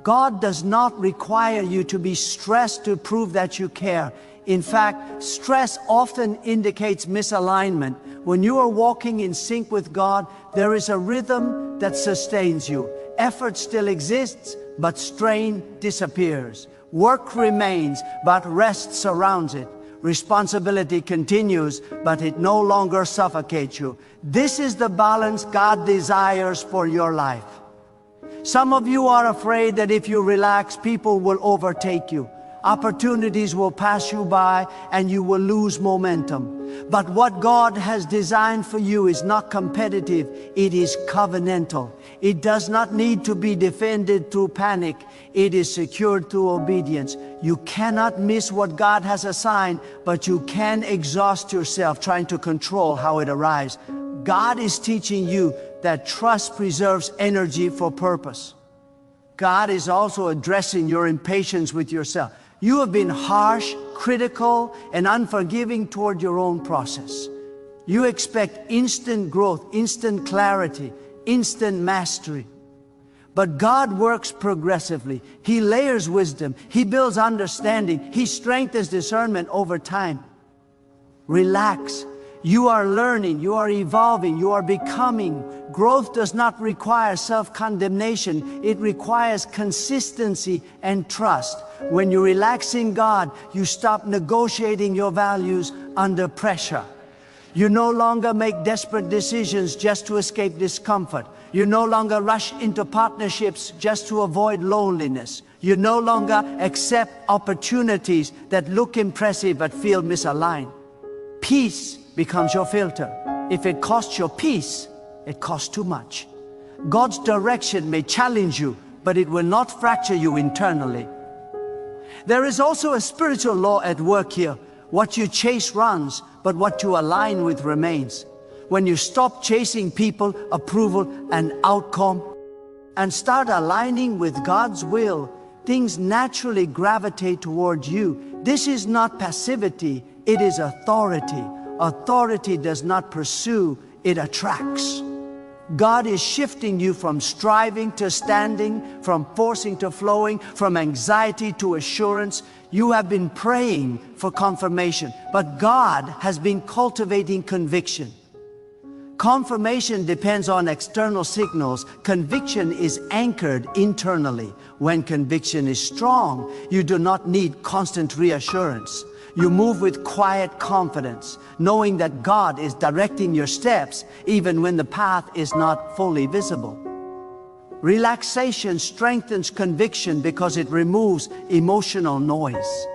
God does not require you to be stressed to prove that you care. In fact, stress often indicates misalignment. When you are walking in sync with God, there is a rhythm that sustains you. Effort still exists, but strain disappears. Work remains, but rest surrounds it. Responsibility continues, but it no longer suffocates you. This is the balance God desires for your life. Some of you are afraid that if you relax, people will overtake you. Opportunities will pass you by and you will lose momentum. But what God has designed for you is not competitive, it is covenantal. It does not need to be defended through panic, it is secured through obedience. You cannot miss what God has assigned, but you can exhaust yourself trying to control how it arrives. God is teaching you that trust preserves energy for purpose. God is also addressing your impatience with yourself. You have been harsh, critical, and unforgiving toward your own process. You expect instant growth, instant clarity, instant mastery. But God works progressively. He layers wisdom. He builds understanding. He strengthens discernment over time. Relax. You are learning, you are evolving, you are becoming. Growth does not require self-condemnation. It requires consistency and trust. When you relax in God, you stop negotiating your values under pressure. You no longer make desperate decisions just to escape discomfort. You no longer rush into partnerships just to avoid loneliness. You no longer accept opportunities that look impressive but feel misaligned. Peace becomes your filter. If it costs your peace, it costs too much. God's direction may challenge you, but it will not fracture you internally. There is also a spiritual law at work here. What you chase runs, but what you align with remains. When you stop chasing people, approval, and outcome, and start aligning with God's will, things naturally gravitate toward you. This is not passivity, it is authority. Authority does not pursue, it attracts. God is shifting you from striving to standing, from forcing to flowing, from anxiety to assurance. You have been praying for confirmation, but God has been cultivating conviction. Confirmation depends on external signals. Conviction is anchored internally. When conviction is strong, you do not need constant reassurance. You move with quiet confidence, knowing that God is directing your steps even when the path is not fully visible. Relaxation strengthens conviction because it removes emotional noise.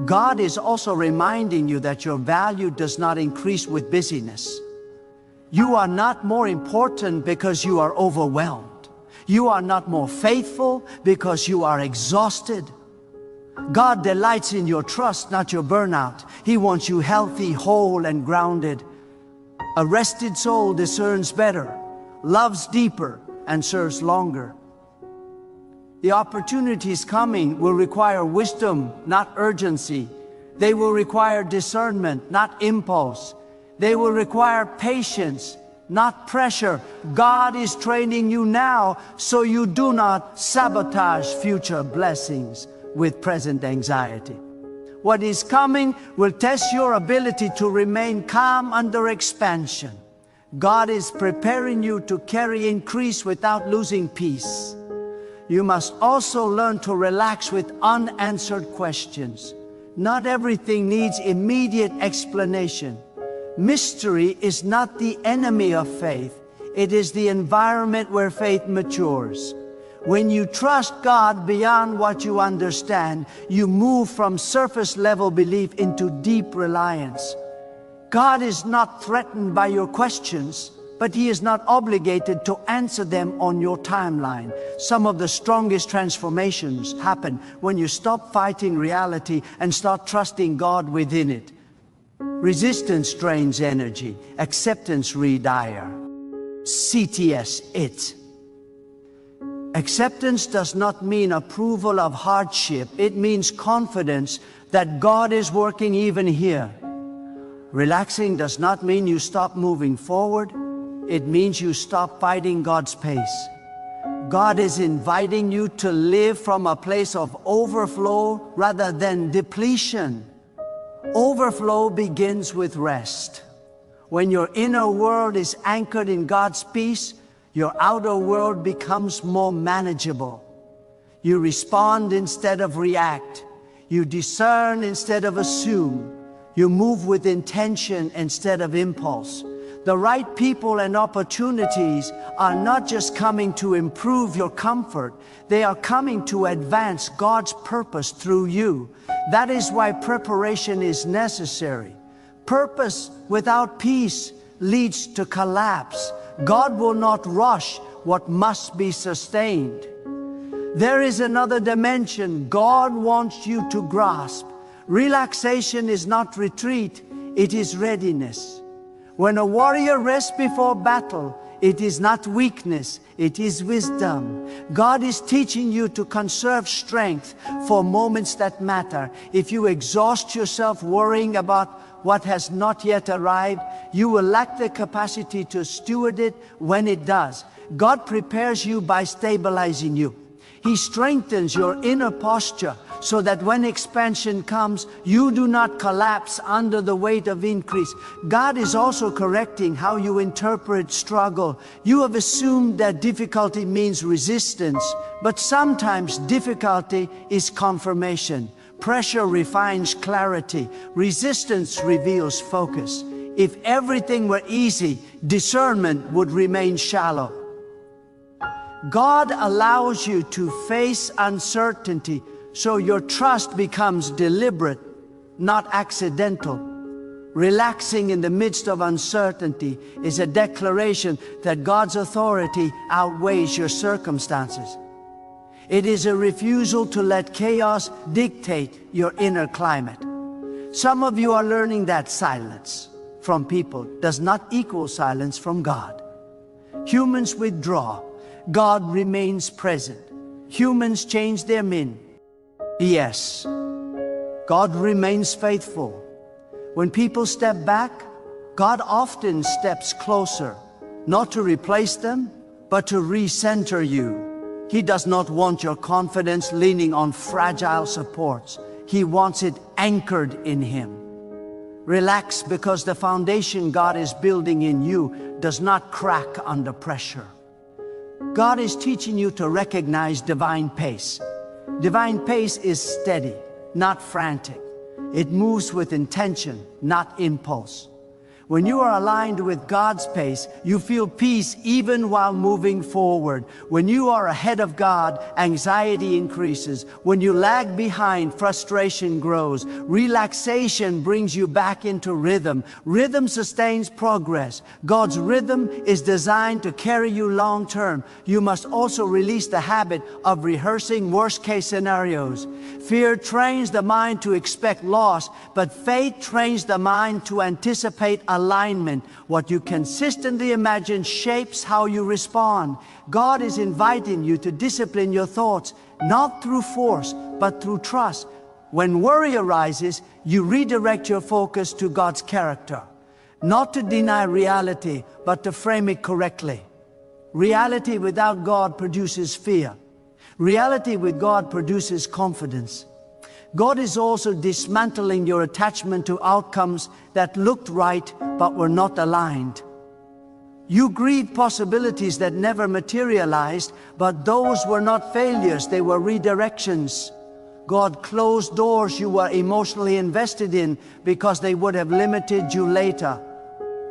God is also reminding you that your value does not increase with busyness. You are not more important because you are overwhelmed. You are not more faithful because you are exhausted. God delights in your trust, not your burnout. He wants you healthy, whole, and grounded. A rested soul discerns better, loves deeper, and serves longer. The opportunities coming will require wisdom, not urgency. They will require discernment, not impulse. They will require patience, not pressure. God is training you now so you do not sabotage future blessings with present anxiety. What is coming will test your ability to remain calm under expansion. God is preparing you to carry increase without losing peace. You must also learn to relax with unanswered questions. Not everything needs immediate explanation. Mystery is not the enemy of faith. It is the environment where faith matures. When you trust God beyond what you understand, you move from surface-level belief into deep reliance. God is not threatened by your questions, but He is not obligated to answer them on your timeline. Some of the strongest transformations happen when you stop fighting reality and start trusting God within it. Resistance drains energy. Acceptance rewires. CTS, it. Acceptance does not mean approval of hardship. It means confidence that God is working even here. Relaxing does not mean you stop moving forward. It means you stop fighting God's pace. God is inviting you to live from a place of overflow rather than depletion. Overflow begins with rest. When your inner world is anchored in God's peace, your outer world becomes more manageable. You respond instead of react. You discern instead of assume. You move with intention instead of impulse. The right people and opportunities are not just coming to improve your comfort, they are coming to advance God's purpose through you. That is why preparation is necessary. Purpose without peace leads to collapse. God will not rush what must be sustained. There is another dimension God wants you to grasp. Relaxation is not retreat, it is readiness. When a warrior rests before battle, it is not weakness, it is wisdom. God is teaching you to conserve strength for moments that matter. If you exhaust yourself worrying about what has not yet arrived, you will lack the capacity to steward it when it does. God prepares you by stabilizing you. He strengthens your inner posture so that when expansion comes, you do not collapse under the weight of increase. God is also correcting how you interpret struggle. You have assumed that difficulty means resistance, but sometimes difficulty is confirmation. Pressure refines clarity. Resistance reveals focus. If everything were easy, discernment would remain shallow. God allows you to face uncertainty so your trust becomes deliberate, not accidental. Relaxing in the midst of uncertainty is a declaration that God's authority outweighs your circumstances. It is a refusal to let chaos dictate your inner climate. Some of you are learning that silence from people does not equal silence from God. Humans withdraw. God remains present. Humans change their mind. Yes, God remains faithful. When people step back, God often steps closer, not to replace them, but to recenter you. He does not want your confidence leaning on fragile supports. He wants it anchored in Him. Relax because the foundation God is building in you does not crack under pressure. God is teaching you to recognize divine pace. Divine pace is steady, not frantic. It moves with intention, not impulse. When you are aligned with God's pace, you feel peace even while moving forward. When you are ahead of God, anxiety increases. When you lag behind, frustration grows. Relaxation brings you back into rhythm. Rhythm sustains progress. God's rhythm is designed to carry you long term. You must also release the habit of rehearsing worst-case scenarios. Fear trains the mind to expect loss, but faith trains the mind to anticipate alignment. What you consistently imagine shapes how you respond. God is inviting you to discipline your thoughts, not through force, but through trust. When worry arises, you redirect your focus to God's character. not to deny reality, but to frame it correctly. Reality without God produces fear. Reality with God produces confidence. God is also dismantling your attachment to outcomes that looked right but were not aligned. You grieve possibilities that never materialized, but those were not failures, they were redirections. God closed doors you were emotionally invested in because they would have limited you later.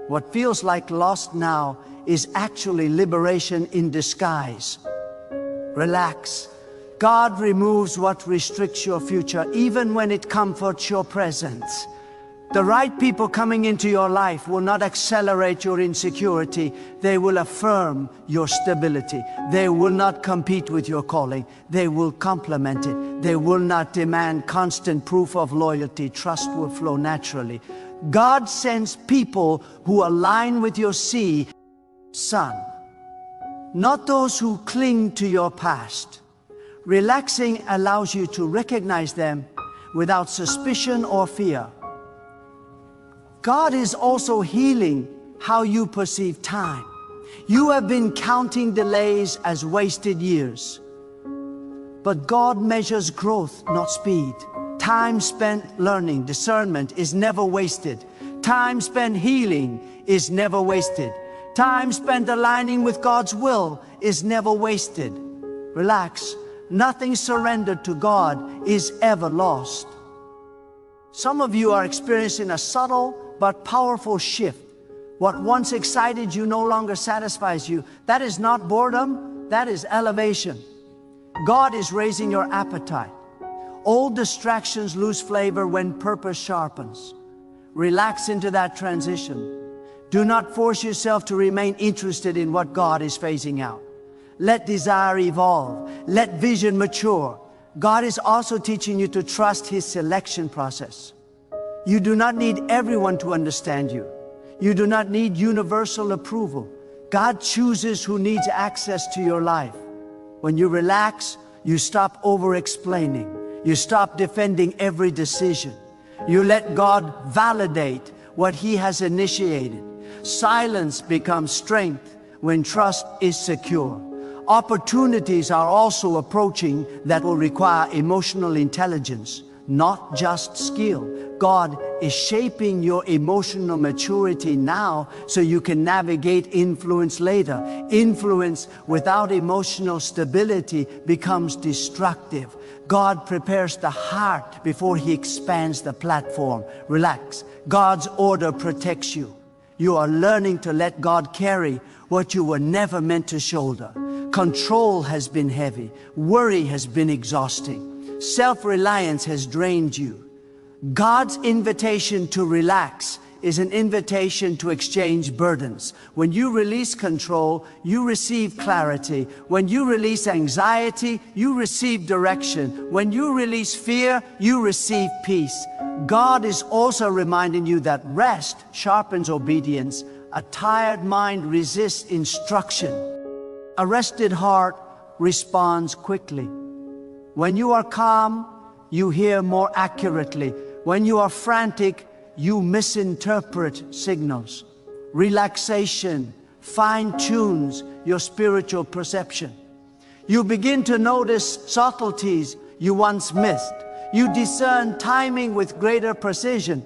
What feels like loss now is actually liberation in disguise. Relax. God removes what restricts your future, even when it comforts your present. The right people coming into your life will not accelerate your insecurity. They will affirm your stability. They will not compete with your calling. They will complement it. They will not demand constant proof of loyalty. Trust will flow naturally. God sends people who align with your sea, son, not those who cling to your past. Relaxing allows you to recognize them without suspicion or fear. God is also healing how you perceive time. You have been counting delays as wasted years. But God measures growth, not speed. Time spent learning, discernment is never wasted. Time spent healing is never wasted. Time spent aligning with God's will is never wasted. Relax. Nothing surrendered to God is ever lost. Some of you are experiencing a subtle but powerful shift. What once excited you no longer satisfies you. That is not boredom, that is elevation. God is raising your appetite. Old distractions lose flavor when purpose sharpens. Relax into that transition. Do not force yourself to remain interested in what God is phasing out. Let desire evolve. Let vision mature. God is also teaching you to trust His selection process. You do not need everyone to understand you. You do not need universal approval. God chooses who needs access to your life. When you relax, you stop over-explaining. You stop defending every decision. You let God validate what He has initiated. Silence becomes strength when trust is secure. Opportunities are also approaching that will require emotional intelligence, not just skill. God is shaping your emotional maturity now so you can navigate influence later. Influence without emotional stability becomes destructive. God prepares the heart before He expands the platform. Relax. God's order protects you. You are learning to let God carry what you were never meant to shoulder. Control has been heavy. Worry has been exhausting. Self-reliance has drained you. God's invitation to relax is an invitation to exchange burdens. When you release control, you receive clarity. When you release anxiety, you receive direction. When you release fear, you receive peace. God is also reminding you that rest sharpens obedience. A tired mind resists instruction. A rested heart responds quickly. When you are calm, you hear more accurately. When you are frantic, you misinterpret signals. Relaxation fine-tunes your spiritual perception. You begin to notice subtleties you once missed. You discern timing with greater precision.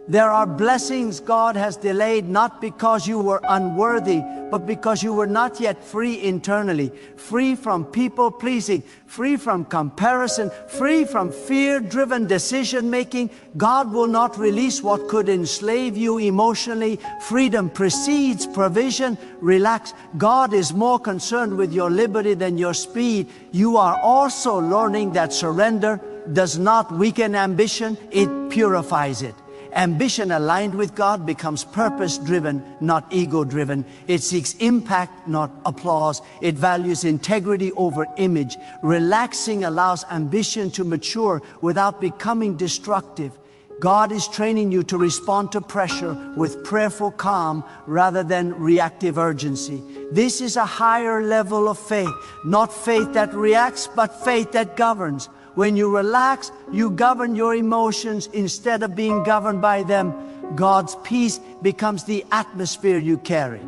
There are blessings God has delayed not because you were unworthy, but because you were not yet free internally, free from people-pleasing, free from comparison, free from fear-driven decision-making. God will not release what could enslave you emotionally. Freedom precedes provision. Relax. God is more concerned with your liberty than your speed. You are also learning that surrender does not weaken ambition, it purifies it. Ambition aligned with God becomes purpose-driven, not ego-driven. It seeks impact, not applause. It values integrity over image. Relaxing allows ambition to mature without becoming destructive. God is training you to respond to pressure with prayerful calm rather than reactive urgency. This is a higher level of faith, not faith that reacts, but faith that governs. When you relax, you govern your emotions instead of being governed by them. God's peace becomes the atmosphere you carry,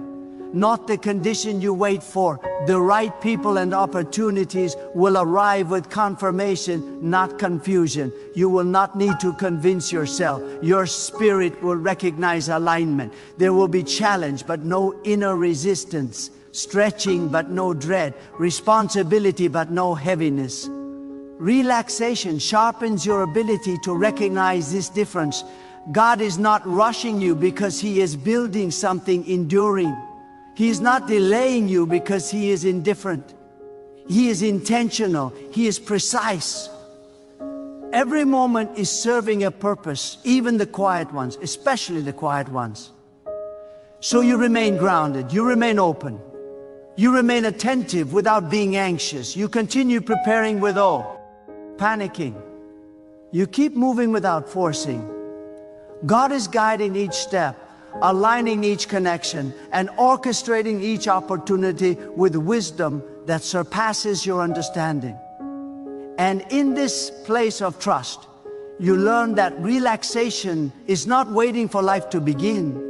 not the condition you wait for. The right people and opportunities will arrive with confirmation, not confusion. You will not need to convince yourself. Your spirit will recognize alignment. There will be challenge, but no inner resistance. Stretching, but no dread. Responsibility, but no heaviness. Relaxation sharpens your ability to recognize this difference. God is not rushing you because He is building something enduring. He is not delaying you because He is indifferent. He is intentional. He is precise. Every moment is serving a purpose, even the quiet ones, especially the quiet ones. So you remain grounded, you remain open, you remain attentive without being anxious. You continue preparing with awe, panicking. You keep moving without forcing. God is guiding each step, aligning each connection, and orchestrating each opportunity with wisdom that surpasses your understanding. And in this place of trust, you learn that relaxation is not waiting for life to begin.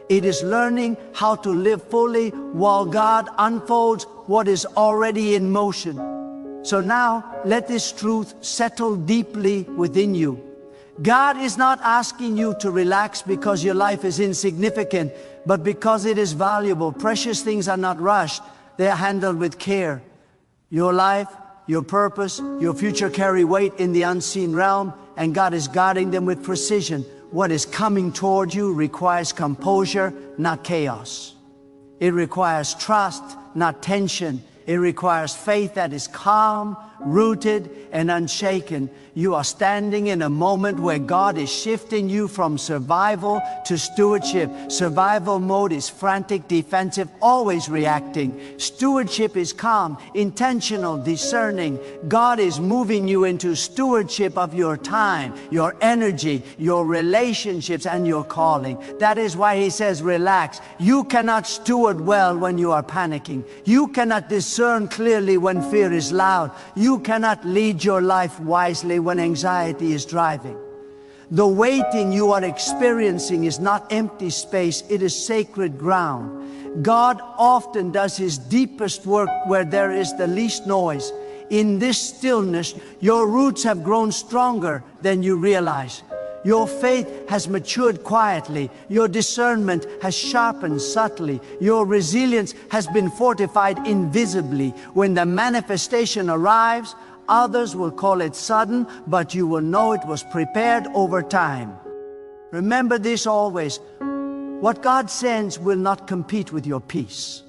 It is learning how to live fully while God unfolds what is already in motion. So now, let this truth settle deeply within you. God is not asking you to relax because your life is insignificant, but because it is valuable. Precious things are not rushed. They are handled with care. Your life, your purpose, your future carry weight in the unseen realm, and God is guarding them with precision. What is coming toward you requires composure, not chaos. It requires trust, not tension. It requires faith that is calm, rooted, and unshaken. You are standing in a moment where God is shifting you from survival to stewardship. Survival mode is frantic, defensive, always reacting. Stewardship is calm, intentional, discerning. God is moving you into stewardship of your time, your energy, your relationships, and your calling. That is why He says, relax. You cannot steward well when you are panicking. You cannot discern clearly when fear is loud. You cannot lead your life wisely when anxiety is driving. The waiting you are experiencing is not empty space, it is sacred ground. God often does His deepest work where there is the least noise. In this stillness, your roots have grown stronger than you realize. Your faith has matured quietly. Your discernment has sharpened subtly. Your resilience has been fortified invisibly. When the manifestation arrives, others will call it sudden, but you will know it was prepared over time. Remember this always. What God sends will not compete with your peace.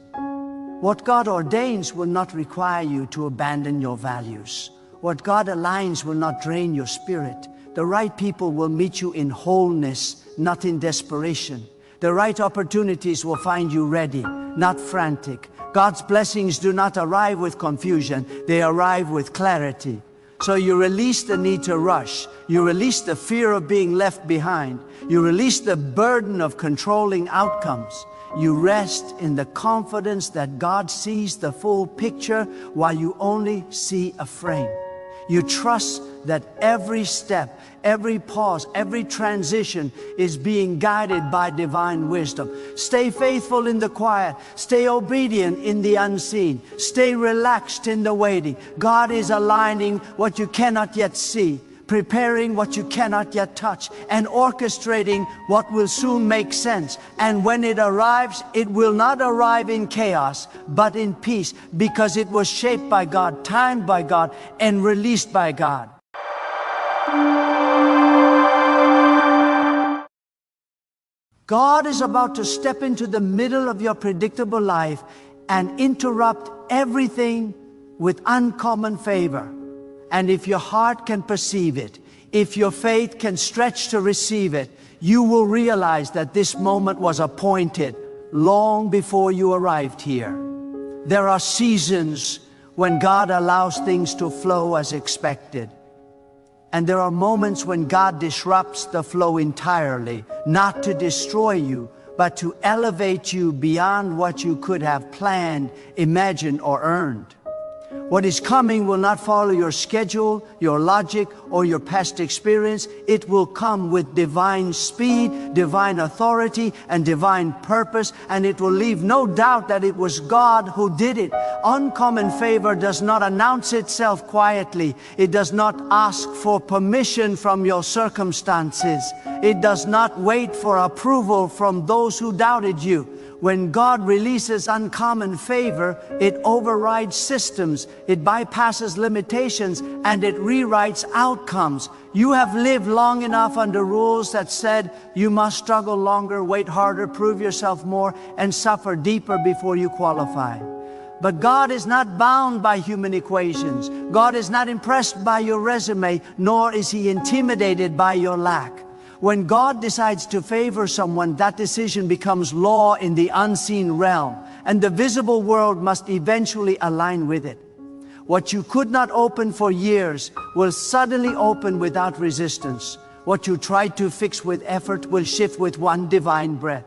What God ordains will not require you to abandon your values. What God aligns will not drain your spirit. The right people will meet you in wholeness, not in desperation. The right opportunities will find you ready, not frantic. God's blessings do not arrive with confusion, they arrive with clarity. So you release the need to rush. You release the fear of being left behind. You release the burden of controlling outcomes. You rest in the confidence that God sees the full picture while you only see a frame. You trust that every step, every pause, every transition is being guided by divine wisdom. Stay faithful in the quiet. Stay obedient in the unseen. Stay relaxed in the waiting. God is aligning what you cannot yet see, preparing what you cannot yet touch, and orchestrating what will soon make sense. And when it arrives, it will not arrive in chaos, but in peace, because it was shaped by God, timed by God, and released by God. God is about to step into the middle of your predictable life and interrupt everything with uncommon favor. And if your heart can perceive it, if your faith can stretch to receive it, you will realize that this moment was appointed long before you arrived here. There are seasons when God allows things to flow as expected. And there are moments when God disrupts the flow entirely, not to destroy you, but to elevate you beyond what you could have planned, imagined, or earned. What is coming will not follow your schedule, your logic, or your past experience. It will come with divine speed, divine authority, and divine purpose, and it will leave no doubt that it was God who did it. Uncommon favor does not announce itself quietly. It does not ask for permission from your circumstances. It does not wait for approval from those who doubted you. When God releases uncommon favor, it overrides systems, it bypasses limitations, and it rewrites outcomes. You have lived long enough under rules that said you must struggle longer, wait harder, prove yourself more, and suffer deeper before you qualify. But God is not bound by human equations. God is not impressed by your resume, nor is He intimidated by your lack. When God decides to favor someone, that decision becomes law in the unseen realm, and the visible world must eventually align with it. What you could not open for years will suddenly open without resistance. What you tried to fix with effort will shift with one divine breath.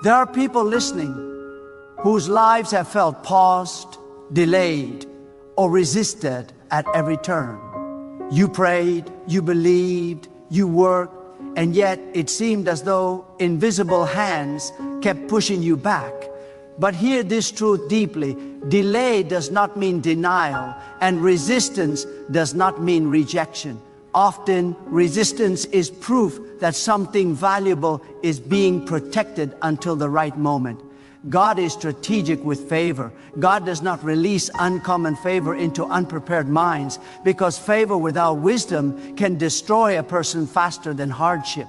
There are people listening whose lives have felt paused, delayed, or resisted at every turn. You prayed, you believed, you worked, and yet it seemed as though invisible hands kept pushing you back. But hear this truth deeply. Delay does not mean denial, and resistance does not mean rejection. Often, resistance is proof that something valuable is being protected until the right moment. God is strategic with favor. God does not release uncommon favor into unprepared minds, because favor without wisdom can destroy a person faster than hardship.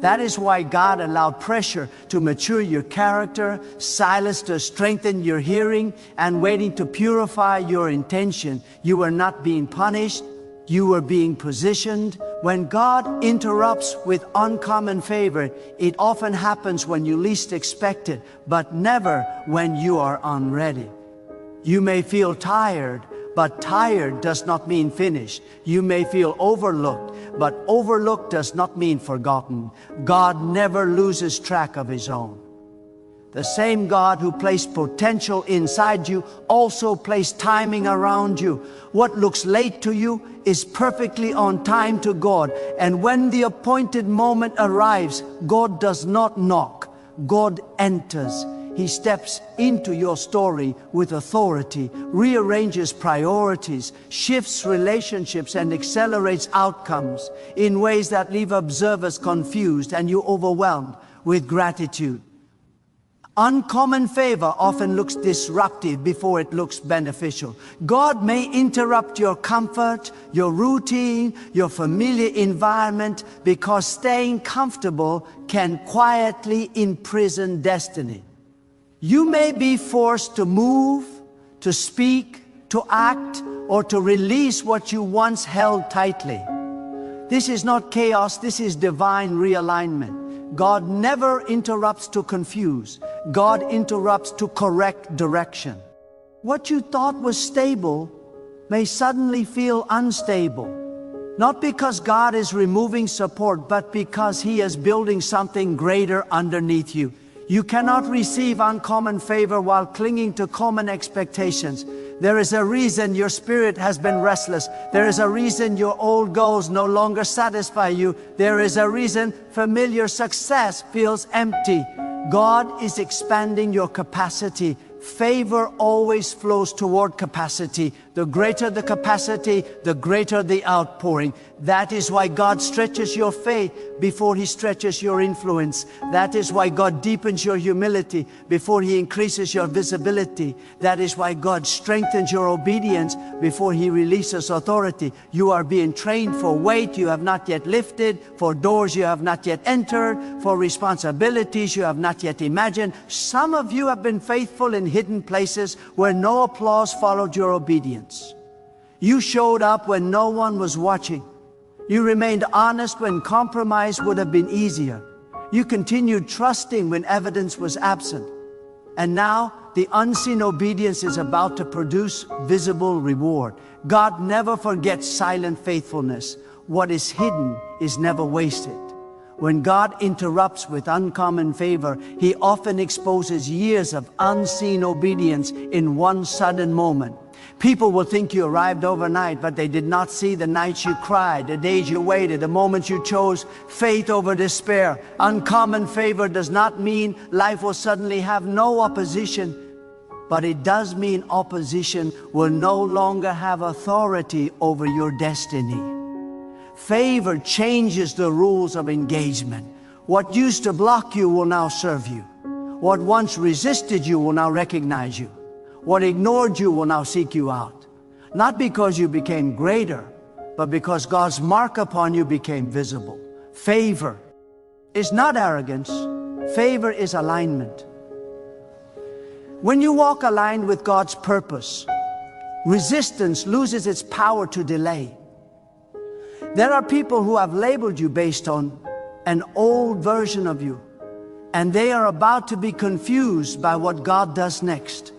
That is why God allowed pressure to mature your character, silence to strengthen your hearing, and waiting to purify your intention. You were not being punished, you were being positioned. When God interrupts with uncommon favor, it often happens when you least expect it, but never when you are unready. You may feel tired, but tired does not mean finished. You may feel overlooked, but overlooked does not mean forgotten. God never loses track of His own. The same God who placed potential inside you also placed timing around you. What looks late to you is perfectly on time to God. And when the appointed moment arrives, God does not knock. God enters. He steps into your story with authority, rearranges priorities, shifts relationships, and accelerates outcomes in ways that leave observers confused and you overwhelmed with gratitude. Uncommon favor often looks disruptive before it looks beneficial. God may interrupt your comfort, your routine, your familiar environment, because staying comfortable can quietly imprison destiny. You may be forced to move, to speak, to act, or to release what you once held tightly. This is not chaos, this is divine realignment. God never interrupts to confuse. God interrupts to correct direction. What you thought was stable may suddenly feel unstable. Not because God is removing support, but because He is building something greater underneath you. You cannot receive uncommon favor while clinging to common expectations. There is a reason your spirit has been restless. There is a reason your old goals no longer satisfy you. There is a reason familiar success feels empty. God is expanding your capacity. Favor always flows toward capacity. The greater the capacity, the greater the outpouring. That is why God stretches your faith before He stretches your influence. That is why God deepens your humility before He increases your visibility. That is why God strengthens your obedience before He releases authority. You are being trained for weight you have not yet lifted, for doors you have not yet entered, for responsibilities you have not yet imagined. Some of you have been faithful in hidden places where no applause followed your obedience. You showed up when no one was watching. You remained honest when compromise would have been easier. You continued trusting when evidence was absent. And now the unseen obedience is about to produce visible reward. God never forgets silent faithfulness. What is hidden is never wasted. When God interrupts with uncommon favor, He often exposes years of unseen obedience in one sudden moment. People will think you arrived overnight, but they did not see the nights you cried, the days you waited, the moments you chose faith over despair. Uncommon favor does not mean life will suddenly have no opposition, but it does mean opposition will no longer have authority over your destiny. Favor changes the rules of engagement. What used to block you will now serve you. What once resisted you will now recognize you. What ignored you will now seek you out. Not because you became greater, but because God's mark upon you became visible. Favor is not arrogance. Favor is alignment. When you walk aligned with God's purpose, resistance loses its power to delay. There are people who have labeled you based on an old version of you, and they are about to be confused by what God does next.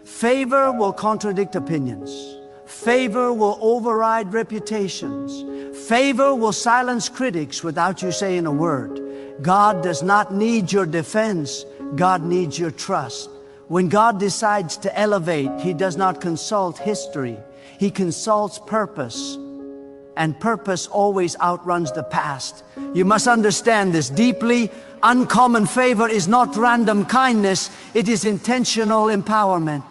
Favor will contradict opinions. Favor will override reputations. Favor will silence critics without you saying a word. God does not need your defense. God needs your trust. When God decides to elevate, He does not consult history. He consults purpose. And purpose always outruns the past. You must understand this deeply. Uncommon favor is not random kindness. It is intentional empowerment.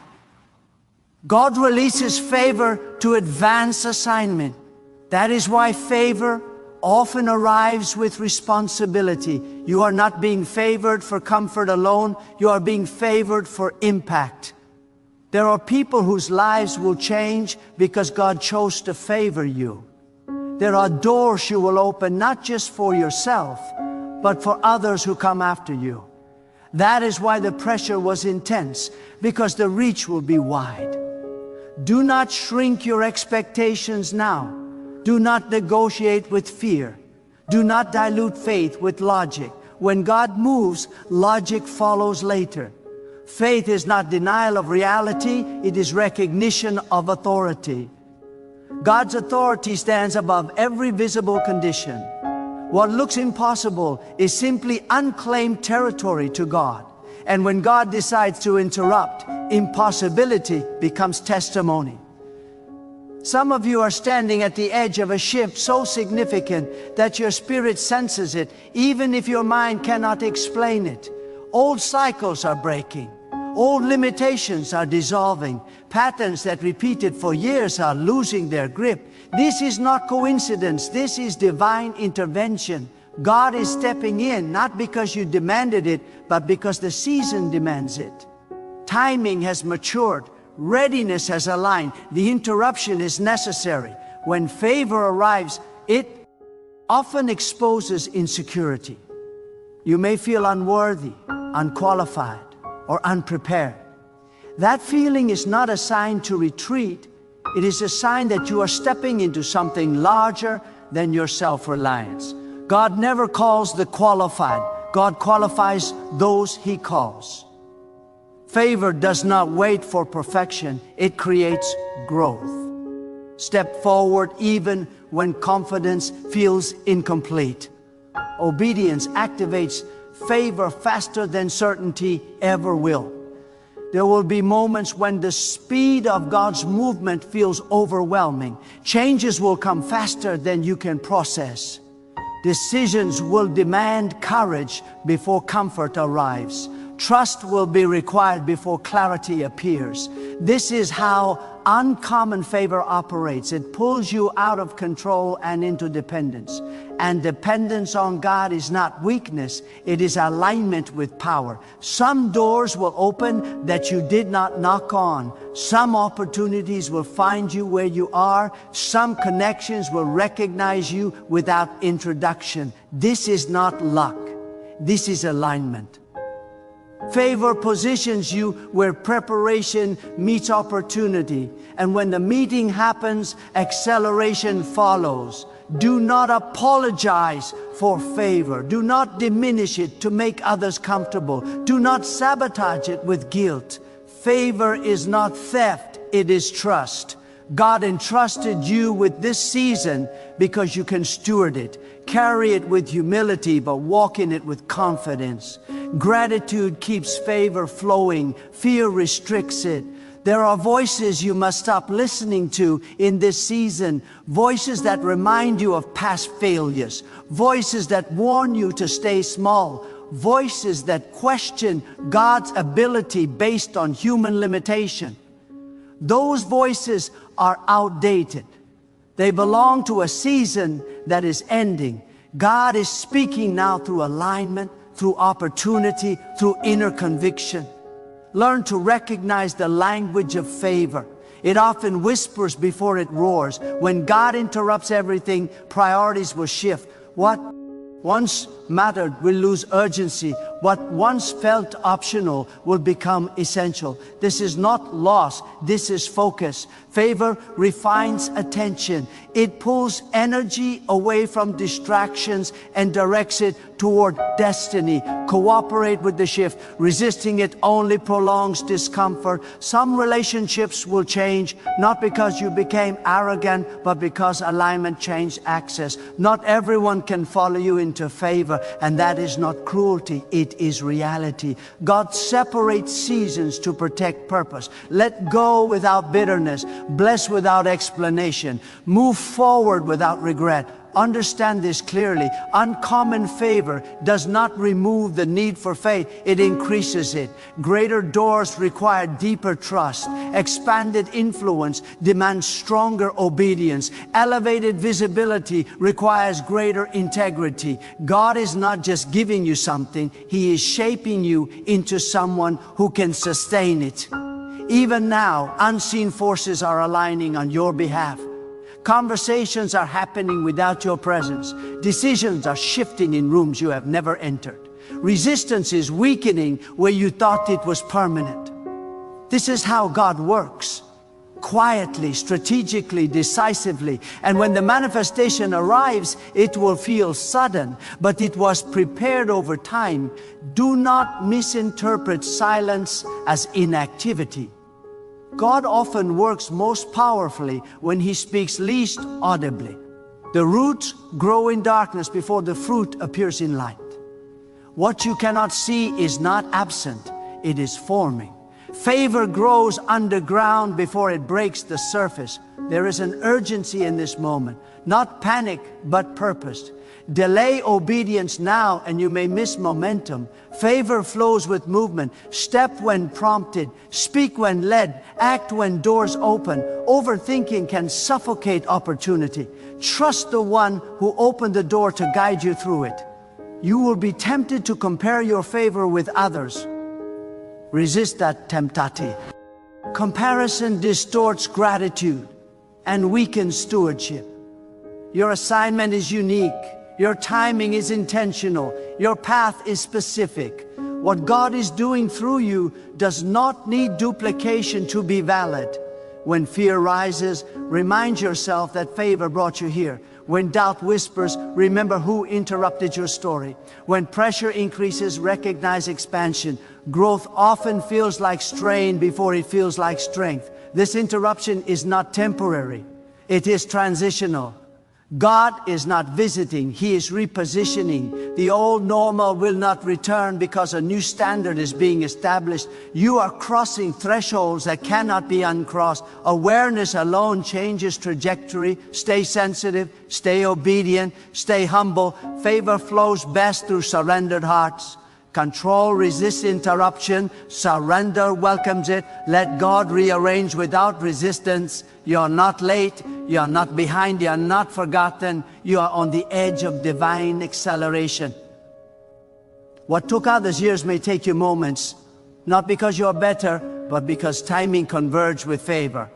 God releases favor to advance assignment. That is why favor often arrives with responsibility. You are not being favored for comfort alone. You are being favored for impact. There are people whose lives will change because God chose to favor you. There are doors you will open not just for yourself, but for others who come after you. That is why the pressure was intense, because the reach will be wide. Do not shrink your expectations now. Do not negotiate with fear. Do not dilute faith with logic. When God moves, logic follows later. Faith is not denial of reality, it is recognition of authority. God's authority stands above every visible condition. What looks impossible is simply unclaimed territory to God. And when God decides to interrupt, impossibility becomes testimony. Some of you are standing at the edge of a shift so significant that your spirit senses it, even if your mind cannot explain it. Old cycles are breaking. Old limitations are dissolving. Patterns that repeated for years are losing their grip. This is not coincidence. This is divine intervention. God is stepping in, not because you demanded it, but because the season demands it. Timing has matured. Readiness has aligned. The interruption is necessary. When favor arrives, it often exposes insecurity. You may feel unworthy, unqualified, or unprepared. That feeling is not a sign to retreat. It is a sign that you are stepping into something larger than your self-reliance. God never calls the qualified. God qualifies those He calls. Favor does not wait for perfection. It creates growth. Step forward even when confidence feels incomplete. Obedience activates favor faster than certainty ever will. There will be moments when the speed of God's movement feels overwhelming. Changes will come faster than you can process. Decisions will demand courage before comfort arrives. Trust will be required before clarity appears. This is how uncommon favor operates. It pulls you out of control and into dependence. And dependence on God is not weakness, it is alignment with power. Some doors will open that you did not knock on. Some opportunities will find you where you are. Some connections will recognize you without introduction. This is not luck. This is alignment. Favor positions you where preparation meets opportunity. And when the meeting happens, acceleration follows. Do not apologize for favor. Do not diminish it to make others comfortable. Do not sabotage it with guilt. Favor is not theft, it is trust. God entrusted you with this season because you can steward it. Carry it with humility, but walk in it with confidence. Gratitude keeps favor flowing. Fear restricts it. There are voices you must stop listening to in this season. Voices that remind you of past failures. Voices that warn you to stay small. Voices that question God's ability based on human limitation. Those voices are outdated. They belong to a season that is ending. God is speaking now through alignment, through opportunity, through inner conviction. Learn to recognize the language of favor. It often whispers before it roars. When God interrupts everything, priorities will shift. What once mattered will lose urgency. What once felt optional will become essential. This is not loss, this is focus. Favor refines attention. It pulls energy away from distractions and directs it toward destiny. Cooperate with the shift. Resisting it only prolongs discomfort. Some relationships will change, not because you became arrogant, but because alignment changed access. Not everyone can follow you into favor, and that is not cruelty, it is reality. God separates seasons to protect purpose. Let go without bitterness. Bless without explanation. Move forward without regret. Understand this clearly. Uncommon favor does not remove the need for faith, it increases it. Greater doors require deeper trust. Expanded influence demands stronger obedience. Elevated visibility requires greater integrity. God is not just giving you something, He is shaping you into someone who can sustain it. Even now, unseen forces are aligning on your behalf. Conversations are happening without your presence. Decisions are shifting in rooms you have never entered. Resistance is weakening where you thought it was permanent. This is how God works. Quietly, strategically, decisively. And when the manifestation arrives, it will feel sudden, but it was prepared over time. Do not misinterpret silence as inactivity. God often works most powerfully when He speaks least audibly. The roots grow in darkness before the fruit appears in light. What you cannot see is not absent, it is forming. Favor grows underground before it breaks the surface. There is an urgency in this moment, not panic, but purpose. Delay obedience now and you may miss momentum. Favor flows with movement. Step when prompted. Speak when led. Act when doors open. Overthinking can suffocate opportunity. Trust the one who opened the door to guide you through it. You will be tempted to compare your favor with others. Resist that temptation. Comparison distorts gratitude and weakens stewardship. Your assignment is unique. Your timing is intentional. Your path is specific. What God is doing through you does not need duplication to be valid. When fear rises, remind yourself that favor brought you here. When doubt whispers, remember who interrupted your story. When pressure increases, recognize expansion. Growth often feels like strain before it feels like strength. This interruption is not temporary. It is transitional. God is not visiting, He is repositioning. The old normal will not return because a new standard is being established. You are crossing thresholds that cannot be uncrossed. Awareness alone changes trajectory. Stay sensitive, stay obedient, stay humble. Favor flows best through surrendered hearts. Control resists interruption. Surrender welcomes it. Let God rearrange without resistance. You're not late. You're not behind. You're not forgotten. You are on the edge of divine acceleration. What took others years may take you moments, not because you're better, but because timing converged with favor.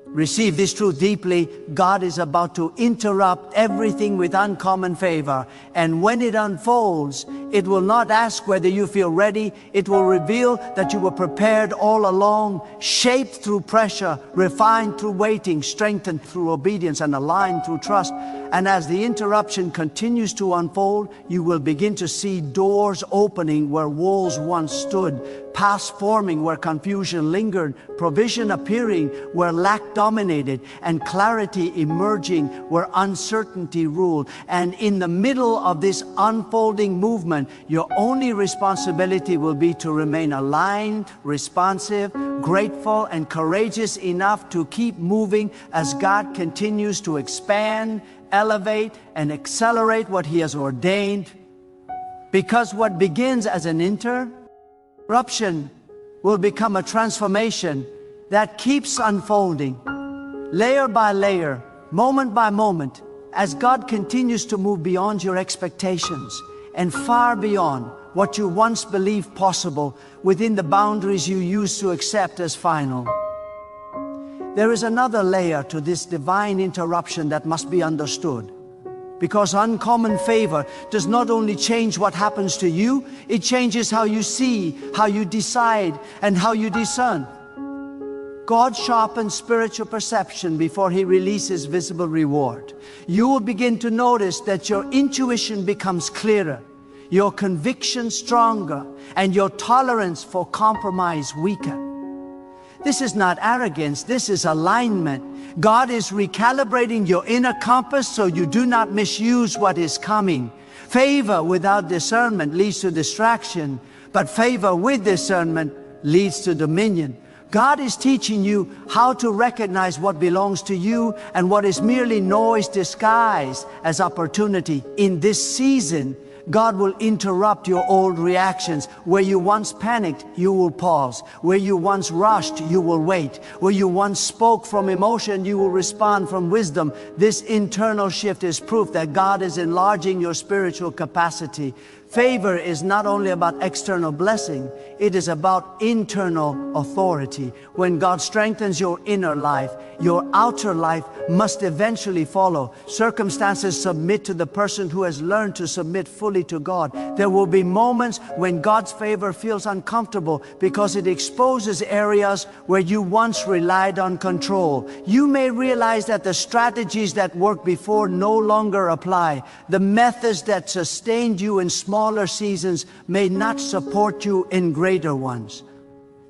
Receive this truth deeply. God is about to interrupt everything with uncommon favor. And when it unfolds, it will not ask whether you feel ready. It will reveal that you were prepared all along, shaped through pressure, refined through waiting, strengthened through obedience, and aligned through trust. And as the interruption continues to unfold, you will begin to see doors opening where walls once stood, paths forming where confusion lingered, provision appearing where lack dominated, and clarity emerging where uncertainty ruled. And in the middle of this unfolding movement, your only responsibility will be to remain aligned, responsive, grateful, and courageous enough to keep moving as God continues to expand, elevate, and accelerate what He has ordained. Because what begins as an interruption will become a transformation that keeps unfolding, layer by layer, moment by moment, as God continues to move beyond your expectations and far beyond what you once believed possible within the boundaries you used to accept as final. There is another layer to this divine interruption that must be understood. Because uncommon favor does not only change what happens to you, it changes how you see, how you decide, and how you discern. God sharpens spiritual perception before He releases visible reward. You will begin to notice that your intuition becomes clearer, your conviction stronger, and your tolerance for compromise weaker. This is not arrogance, this is alignment. God is recalibrating your inner compass so you do not misuse what is coming. Favor without discernment leads to distraction, but favor with discernment leads to dominion. God is teaching you how to recognize what belongs to you and what is merely noise disguised as opportunity. In this season, God will interrupt your old reactions. Where you once panicked, you will pause. Where you once rushed, you will wait. Where you once spoke from emotion, you will respond from wisdom. This internal shift is proof that God is enlarging your spiritual capacity. Favor is not only about external blessing, it is about internal authority. When God strengthens your inner life, your outer life must eventually follow. Circumstances submit to the person who has learned to submit fully to God. There will be moments when God's favor feels uncomfortable because it exposes areas where you once relied on control. You may realize that the strategies that worked before no longer apply. The methods that sustained you in smaller seasons may not support you in greater ones.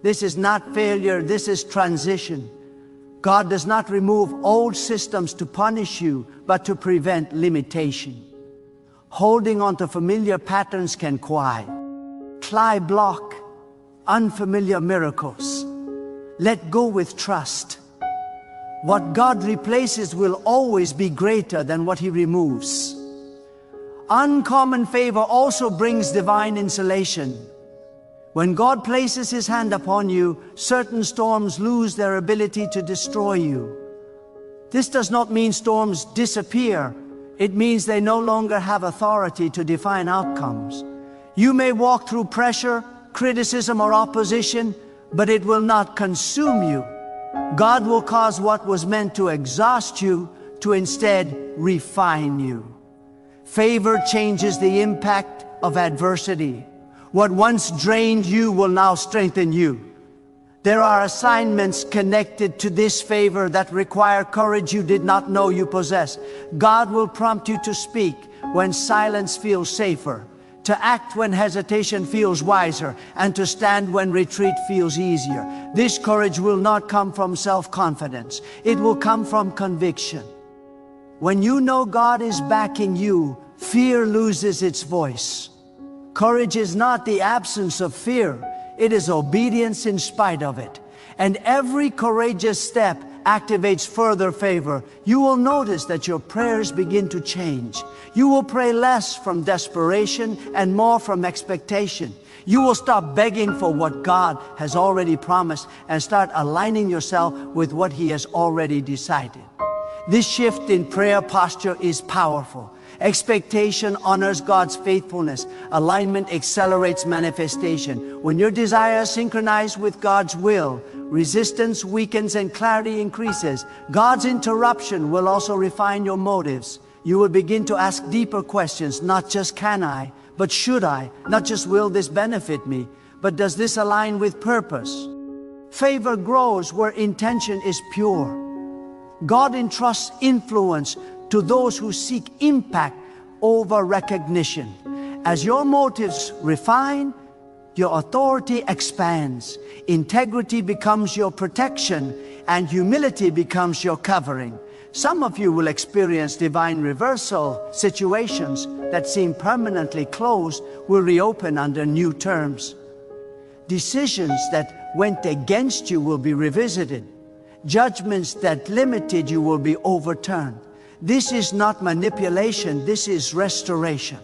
This is not failure, this is transition. God does not remove old systems to punish you, but to prevent limitation. Holding on to familiar patterns can quiet, block unfamiliar miracles. Let go with trust. What God replaces will always be greater than what He removes. Uncommon favor also brings divine insulation. When God places His hand upon you, certain storms lose their ability to destroy you. This does not mean storms disappear. It means they no longer have authority to define outcomes. You may walk through pressure, criticism, or opposition, but it will not consume you. God will cause what was meant to exhaust you to instead refine you. Favor changes the impact of adversity. What once drained you will now strengthen you. There are assignments connected to this favor that require courage you did not know you possessed. God will prompt you to speak when silence feels safer, to act when hesitation feels wiser, and to stand when retreat feels easier. This courage will not come from self-confidence. It will come from conviction. When you know God is backing you, fear loses its voice. Courage is not the absence of fear. It is obedience in spite of it. And every courageous step activates further favor. You will notice that your prayers begin to change. You will pray less from desperation and more from expectation. You will stop begging for what God has already promised and start aligning yourself with what He has already decided. This shift in prayer posture is powerful. Expectation honors God's faithfulness. Alignment accelerates manifestation. When your desires synchronize with God's will, resistance weakens and clarity increases. God's interruption will also refine your motives. You will begin to ask deeper questions, not just can I, but should I? Not just will this benefit me, but does this align with purpose? Favor grows where intention is pure. God entrusts influence to those who seek impact over recognition. As your motives refine, your authority expands. Integrity becomes your protection, and humility becomes your covering. Some of you will experience divine reversal. Situations that seem permanently closed will reopen under new terms. Decisions that went against you will be revisited. Judgments that limited you will be overturned. This is not manipulation, this is restoration.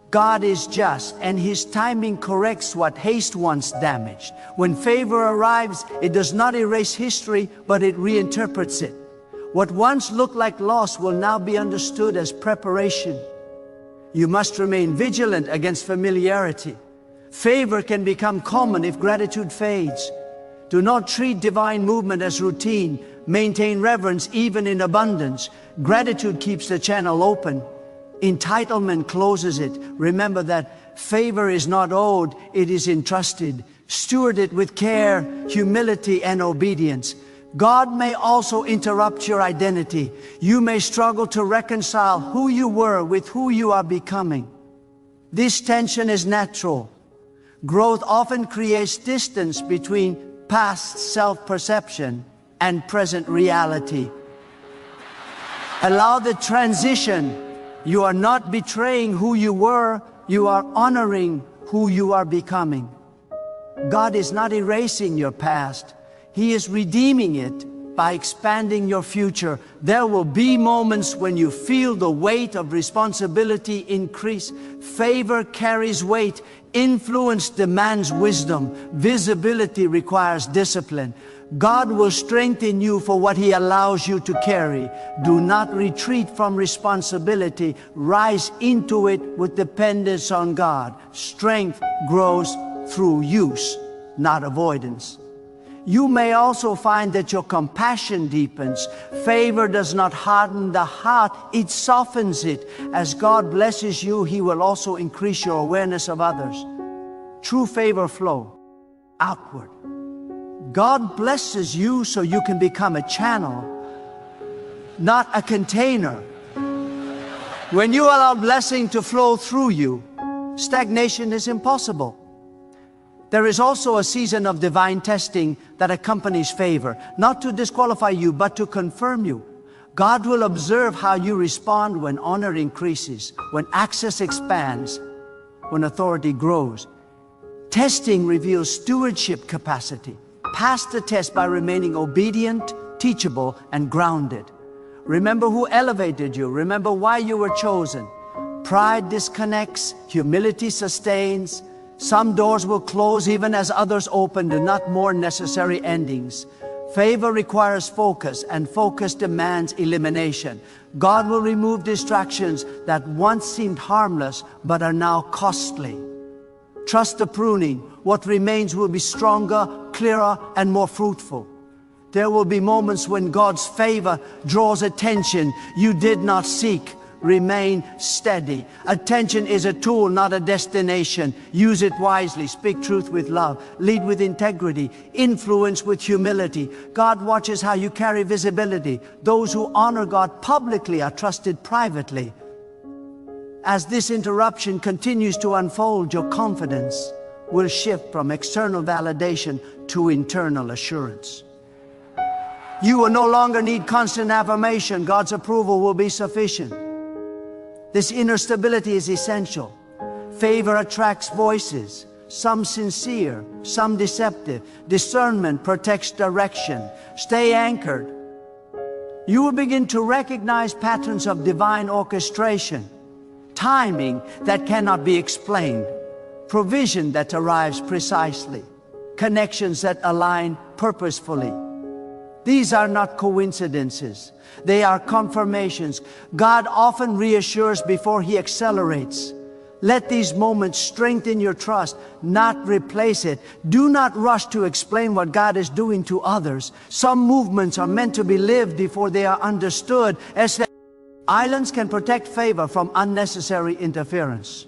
God is just, and His timing corrects what haste once damaged. When favor arrives, it does not erase history, but it reinterprets it. What once looked like loss will now be understood as preparation. You must remain vigilant against familiarity. Favor can become common if gratitude fades. Do not treat divine movement as routine. Maintain reverence even in abundance. Gratitude keeps the channel open. Entitlement closes it. Remember that favor is not owed, it is entrusted. Steward it with care, humility, and obedience. God may also interrupt your identity. You may struggle to reconcile who you were with who you are becoming. This tension is natural. Growth often creates distance between past self-perception and present reality. Allow the transition. You are not betraying who you were, you are honoring who you are becoming. God is not erasing your past. He is redeeming it by expanding your future. There will be moments when you feel the weight of responsibility increase. Favor carries weight. Influence demands wisdom. Visibility requires discipline. God will strengthen you for what He allows you to carry. Do not retreat from responsibility. Rise into it with dependence on God. Strength grows through use, not avoidance. You may also find that your compassion deepens. Favor does not harden the heart, it softens it. As God blesses you, He will also increase your awareness of others. True favor flow outward. God blesses you so you can become a channel, not a container. When you allow blessing to flow through you, stagnation is impossible. There is also a season of divine testing that accompanies favor, not to disqualify you, but to confirm you. God will observe how you respond when honor increases, when access expands, when authority grows. Testing reveals stewardship capacity. Pass the test by remaining obedient, teachable, and grounded. Remember who elevated you. Remember why you were chosen. Pride disconnects, humility sustains. Some doors will close even as others open. Do not mourn necessary endings. Favor requires focus, and focus demands elimination. God will remove distractions that once seemed harmless but are now costly. Trust the pruning. What remains will be stronger, clearer, and more fruitful. There will be moments when God's favor draws attention you did not seek. Remain steady. Attention is a tool, not a destination. Use it wisely. Speak truth with love. Lead with integrity. Influence with humility. God watches how you carry visibility. Those who honor God publicly are trusted privately. As this interruption continues to unfold, your confidence will shift from external validation to internal assurance. You will no longer need constant affirmation. God's approval will be sufficient. This inner stability is essential. Favor attracts voices, some sincere, some deceptive. Discernment protects direction. Stay anchored. You will begin to recognize patterns of divine orchestration, timing that cannot be explained, provision that arrives precisely, connections that align purposefully. These are not coincidences. They are confirmations. God often reassures before He accelerates. Let these moments strengthen your trust, not replace it. Do not rush to explain what God is doing to others. Some movements are meant to be lived before they are understood. Islands can protect favor from unnecessary interference.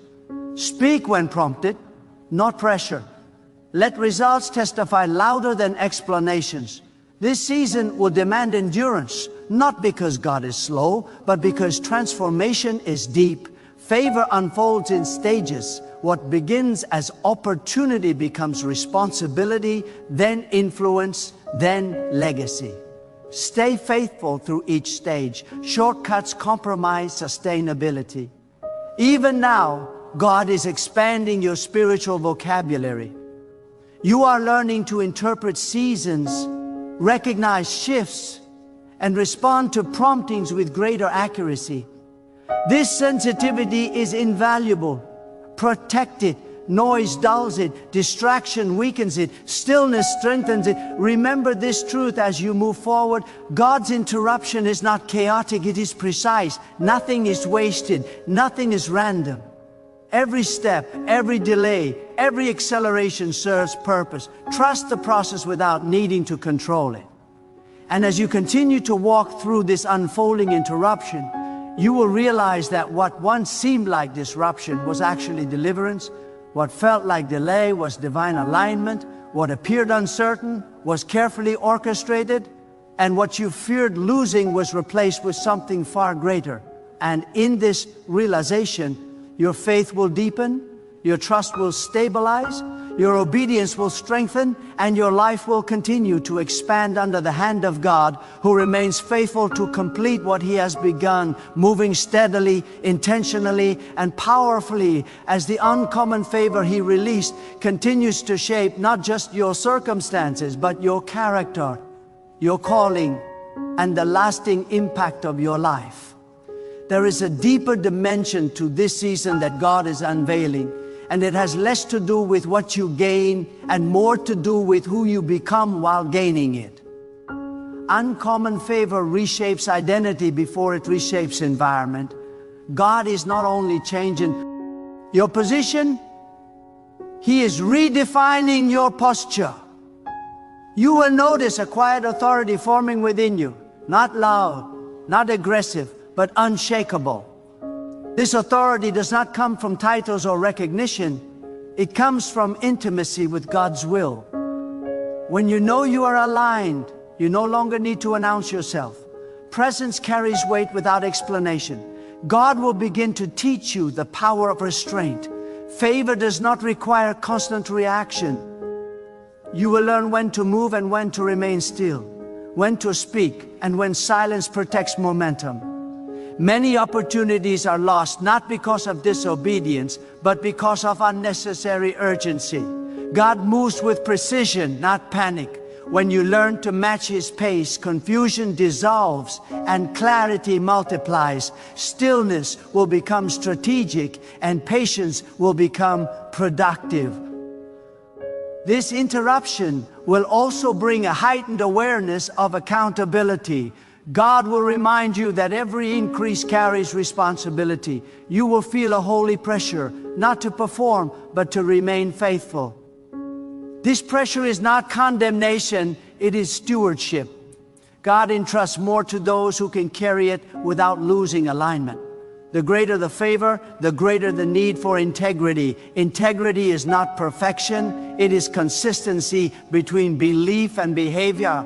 Speak when prompted, not pressure. Let results testify louder than explanations. This season will demand endurance, not because God is slow, but because transformation is deep. Favor unfolds in stages. What begins as opportunity becomes responsibility, then influence, then legacy. Stay faithful through each stage. Shortcuts compromise sustainability. Even now, God is expanding your spiritual vocabulary. You are learning to interpret seasons, recognize shifts, and respond to promptings with greater accuracy. This sensitivity is invaluable. Protect it. Noise dulls it, distraction weakens it, stillness strengthens it. Remember this truth as you move forward. God's interruption is not chaotic, it is precise. Nothing is wasted, nothing is random. Every step, every delay, every acceleration serves purpose. Trust the process without needing to control it. And as you continue to walk through this unfolding interruption, you will realize that what once seemed like disruption was actually deliverance. What felt like delay was divine alignment. What appeared uncertain was carefully orchestrated. And what you feared losing was replaced with something far greater. And in this realization, your faith will deepen, your trust will stabilize, your obedience will strengthen, and your life will continue to expand under the hand of God, who remains faithful to complete what He has begun, moving steadily, intentionally, and powerfully as the uncommon favor He released continues to shape not just your circumstances, but your character, your calling, and the lasting impact of your life. There is a deeper dimension to this season that God is unveiling, and it has less to do with what you gain and more to do with who you become while gaining it. Uncommon favor reshapes identity before it reshapes environment. God is not only changing your position, He is redefining your posture. You will notice a quiet authority forming within you, not loud, not aggressive, but unshakable. This authority does not come from titles or recognition. It comes from intimacy with God's will. When you know you are aligned, you no longer need to announce yourself. Presence carries weight without explanation. God will begin to teach you the power of restraint. Favor does not require constant reaction. You will learn when to move and when to remain still, when to speak and when silence protects momentum. Many opportunities are lost not because of disobedience, but because of unnecessary urgency. God moves with precision, not panic. When you learn to match His pace, confusion dissolves and clarity multiplies. Stillness will become strategic and patience will become productive. This interruption will also bring a heightened awareness of accountability. God will remind you that every increase carries responsibility. You will feel a holy pressure, not to perform, but to remain faithful. This pressure is not condemnation, it is stewardship. God entrusts more to those who can carry it without losing alignment. The greater the favor, the greater the need for integrity. Integrity is not perfection, it is consistency between belief and behavior.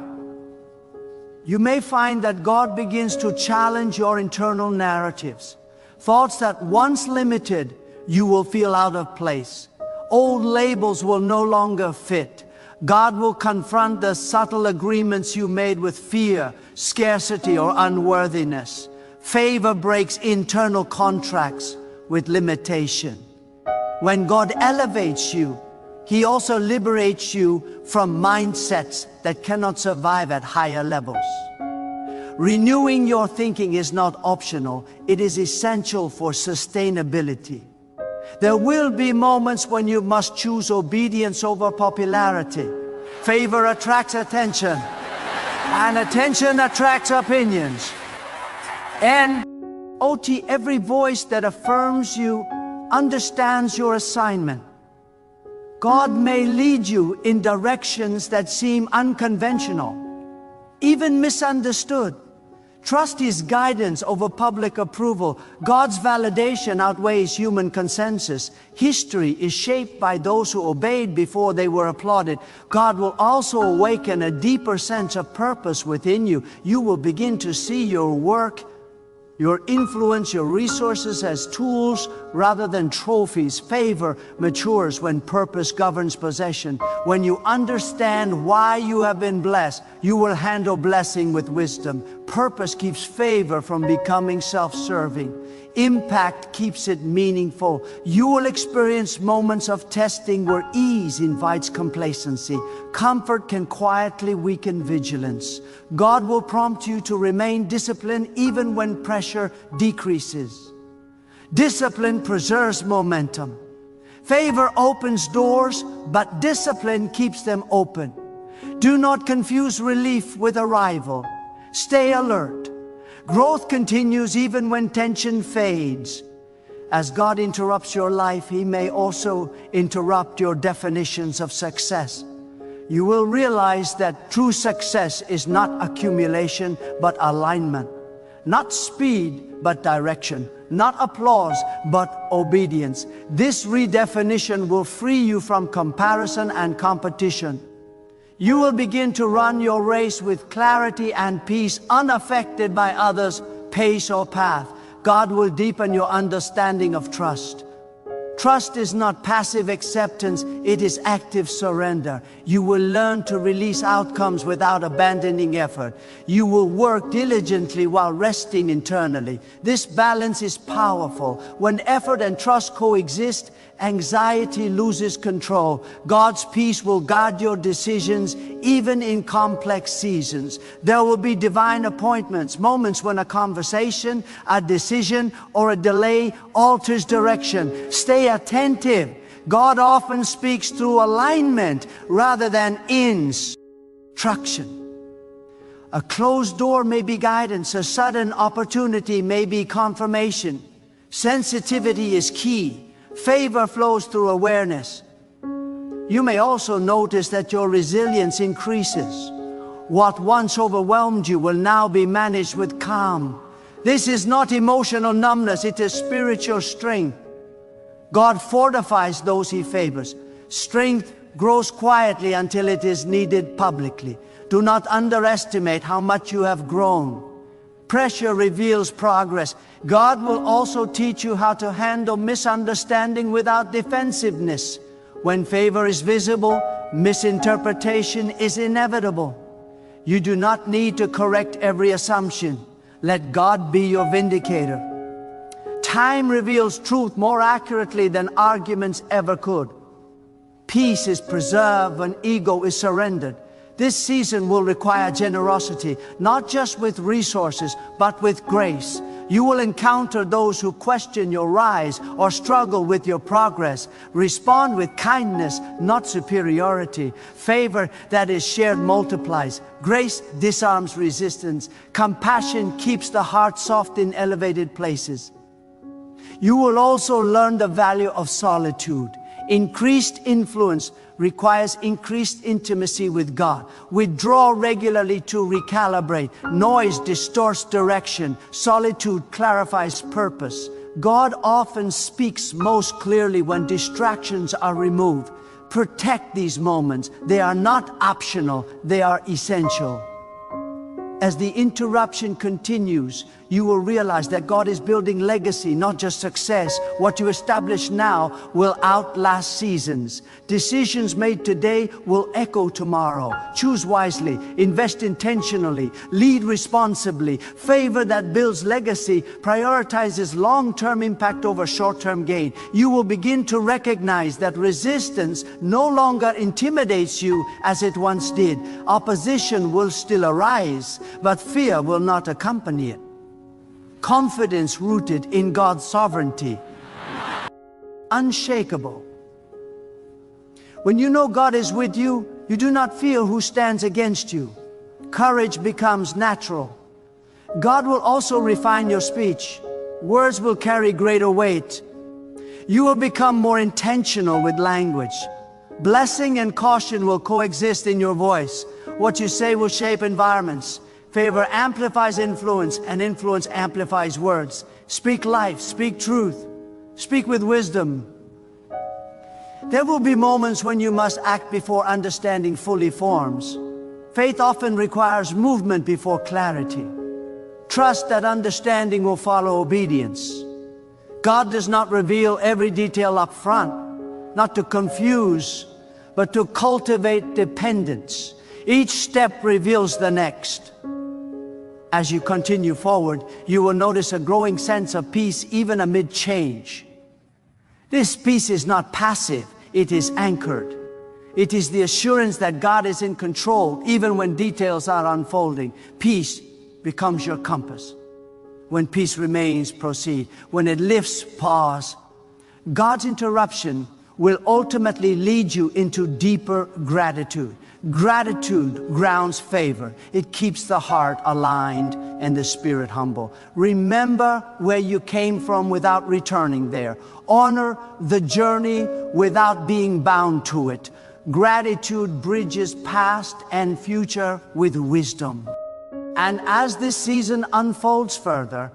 You may find that God begins to challenge your internal narratives. Thoughts that once limited, you will feel out of place. Old labels will no longer fit. God will confront the subtle agreements you made with fear, scarcity, or unworthiness. Favor breaks internal contracts with limitation. When God elevates you, He also liberates you from mindsets that cannot survive at higher levels. Renewing your thinking is not optional, it is essential for sustainability. There will be moments when you must choose obedience over popularity. Favor attracts attention, and attention attracts opinions. And every voice that affirms you understands your assignment. God may lead you in directions that seem unconventional, even misunderstood. Trust His guidance over public approval. God's validation outweighs human consensus. History is shaped by those who obeyed before they were applauded. God will also awaken a deeper sense of purpose within you. You will begin to see your work, your influence, your resources as tools rather than trophies. Favor matures when purpose governs possession. When you understand why you have been blessed, you will handle blessing with wisdom. Purpose keeps favor from becoming self-serving. Impact keeps it meaningful. You will experience moments of testing where ease invites complacency. Comfort can quietly weaken vigilance. God will prompt you to remain disciplined even when pressure decreases. Discipline preserves momentum. Favor opens doors, but discipline keeps them open. Do not confuse relief with arrival. Stay alert. Growth continues even when tension fades. As God interrupts your life, He may also interrupt your definitions of success. You will realize that true success is not accumulation, but alignment. Not speed, but direction. Not applause, but obedience. This redefinition will free you from comparison and competition. You will begin to run your race with clarity and peace, unaffected by others' pace or path. God will deepen your understanding of trust. Trust is not passive acceptance, it is active surrender. You will learn to release outcomes without abandoning effort. You will work diligently while resting internally. This balance is powerful. When effort and trust coexist, anxiety loses control. God's peace will guard your decisions even in complex seasons. There will be divine appointments, moments when a conversation, a decision, or a delay alters direction. Stay attentive. God often speaks through alignment rather than instruction. A closed door may be guidance, a sudden opportunity may be confirmation. Sensitivity is key. Favor flows through awareness. You may also notice that your resilience increases. What once overwhelmed you will now be managed with calm. This is not emotional numbness, it is spiritual strength. God fortifies those He favors. Strength grows quietly until it is needed publicly. Do not underestimate how much you have grown. Pressure reveals progress. God will also teach you how to handle misunderstanding without defensiveness. When favor is visible, misinterpretation is inevitable. You do not need to correct every assumption. Let God be your vindicator. Time reveals truth more accurately than arguments ever could. Peace is preserved when ego is surrendered. This season will require generosity, not just with resources, but with grace. You will encounter those who question your rise or struggle with your progress. Respond with kindness, not superiority. Favor that is shared multiplies. Grace disarms resistance. Compassion keeps the heart soft in elevated places. You will also learn the value of solitude. Increased influence requires increased intimacy with God. Withdraw regularly to recalibrate. Noise distorts direction. Solitude clarifies purpose. God often speaks most clearly when distractions are removed. Protect these moments. They are not optional, they are essential. As the interruption continues, you will realize that God is building legacy, not just success. What you establish now will outlast seasons. Decisions made today will echo tomorrow. Choose wisely, invest intentionally, lead responsibly. Favor that builds legacy prioritizes long-term impact over short-term gain. You will begin to recognize that resistance no longer intimidates you as it once did. Opposition will still arise, but fear will not accompany it. Confidence rooted in God's sovereignty. Unshakable. When you know God is with you, you do not fear who stands against you. Courage becomes natural. God will also refine your speech. Words will carry greater weight. You will become more intentional with language. Blessing and caution will coexist in your voice. What you say will shape environments. Favor amplifies influence, and influence amplifies words. Speak life, speak truth, speak with wisdom. There will be moments when you must act before understanding fully forms. Faith often requires movement before clarity. Trust that understanding will follow obedience. God does not reveal every detail up front, not to confuse, but to cultivate dependence. Each step reveals the next. As you continue forward, you will notice a growing sense of peace even amid change. This peace is not passive, it is anchored. It is the assurance that God is in control even when details are unfolding. Peace becomes your compass. When peace remains, proceed. When it lifts, pause. God's interruption will ultimately lead you into deeper gratitude. Gratitude grounds favor. It keeps the heart aligned and the spirit humble. Remember where you came from without returning there. Honor the journey without being bound to it. Gratitude bridges past and future with wisdom. And as this season unfolds further,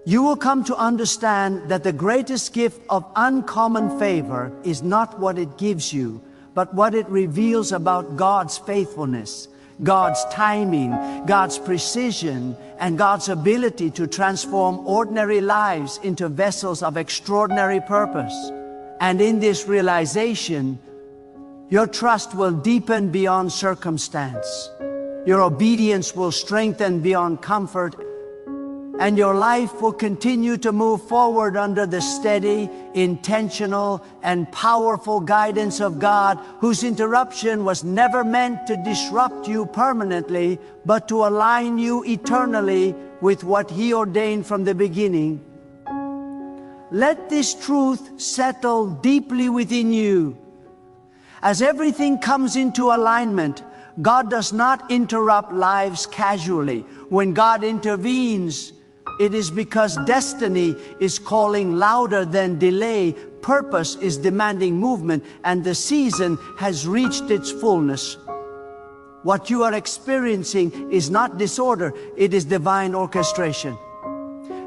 you will come to understand that the greatest gift of uncommon favor is not what it gives you, but what it reveals about God's faithfulness, God's timing, God's precision, and God's ability to transform ordinary lives into vessels of extraordinary purpose. And in this realization, your trust will deepen beyond circumstance. Your obedience will strengthen beyond comfort, and your life will continue to move forward under the steady, intentional, and powerful guidance of God, whose interruption was never meant to disrupt you permanently, but to align you eternally with what He ordained from the beginning. Let this truth settle deeply within you. As everything comes into alignment, God does not interrupt lives casually. When God intervenes, it is because destiny is calling louder than delay, purpose is demanding movement, and the season has reached its fullness. What you are experiencing is not disorder, it is divine orchestration.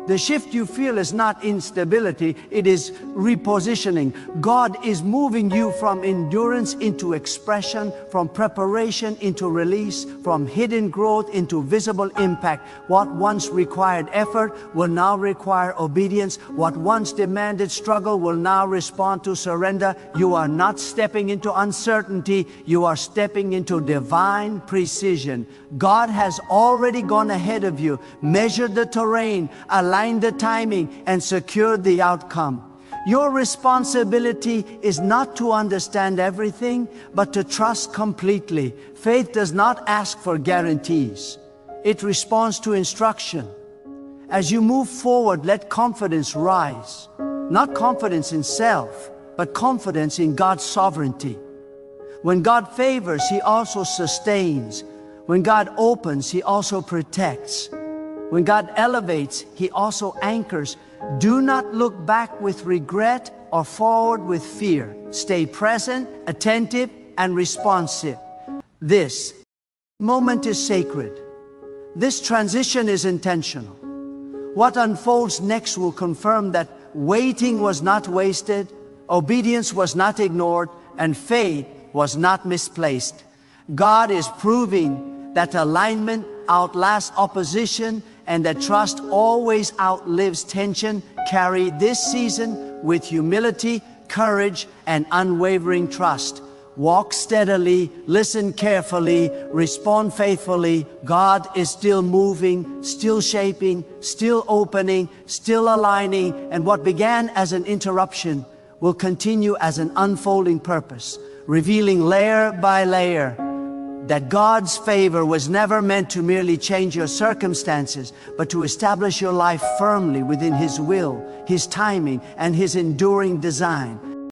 The shift you feel is not instability, it is repositioning. God is moving you from endurance into expression, from preparation into release, from hidden growth into visible impact. What once required effort will now require obedience. What once demanded struggle will now respond to surrender. You are not stepping into uncertainty, you are stepping into divine precision. God has already gone ahead of you, measured the terrain, aligned the timing, and secured the outcome. Your responsibility is not to understand everything, but to trust completely. Faith does not ask for guarantees. It responds to instruction. As you move forward, let confidence rise. Not confidence in self, but confidence in God's sovereignty. When God favors, He also sustains. When God opens, He also protects. When God elevates, He also anchors. Do not look back with regret or forward with fear. Stay present, attentive, and responsive. This moment is sacred. This transition is intentional. What unfolds next will confirm that waiting was not wasted, obedience was not ignored, and faith was not misplaced. God is proving that alignment outlasts opposition and that trust always outlives tension. Carry this season with humility, courage, and unwavering trust. Walk steadily, listen carefully, respond faithfully. God is still moving, still shaping, still opening, still aligning, and what began as an interruption will continue as an unfolding purpose, revealing layer by layer that God's favor was never meant to merely change your circumstances, but to establish your life firmly within His will, His timing, and His enduring design.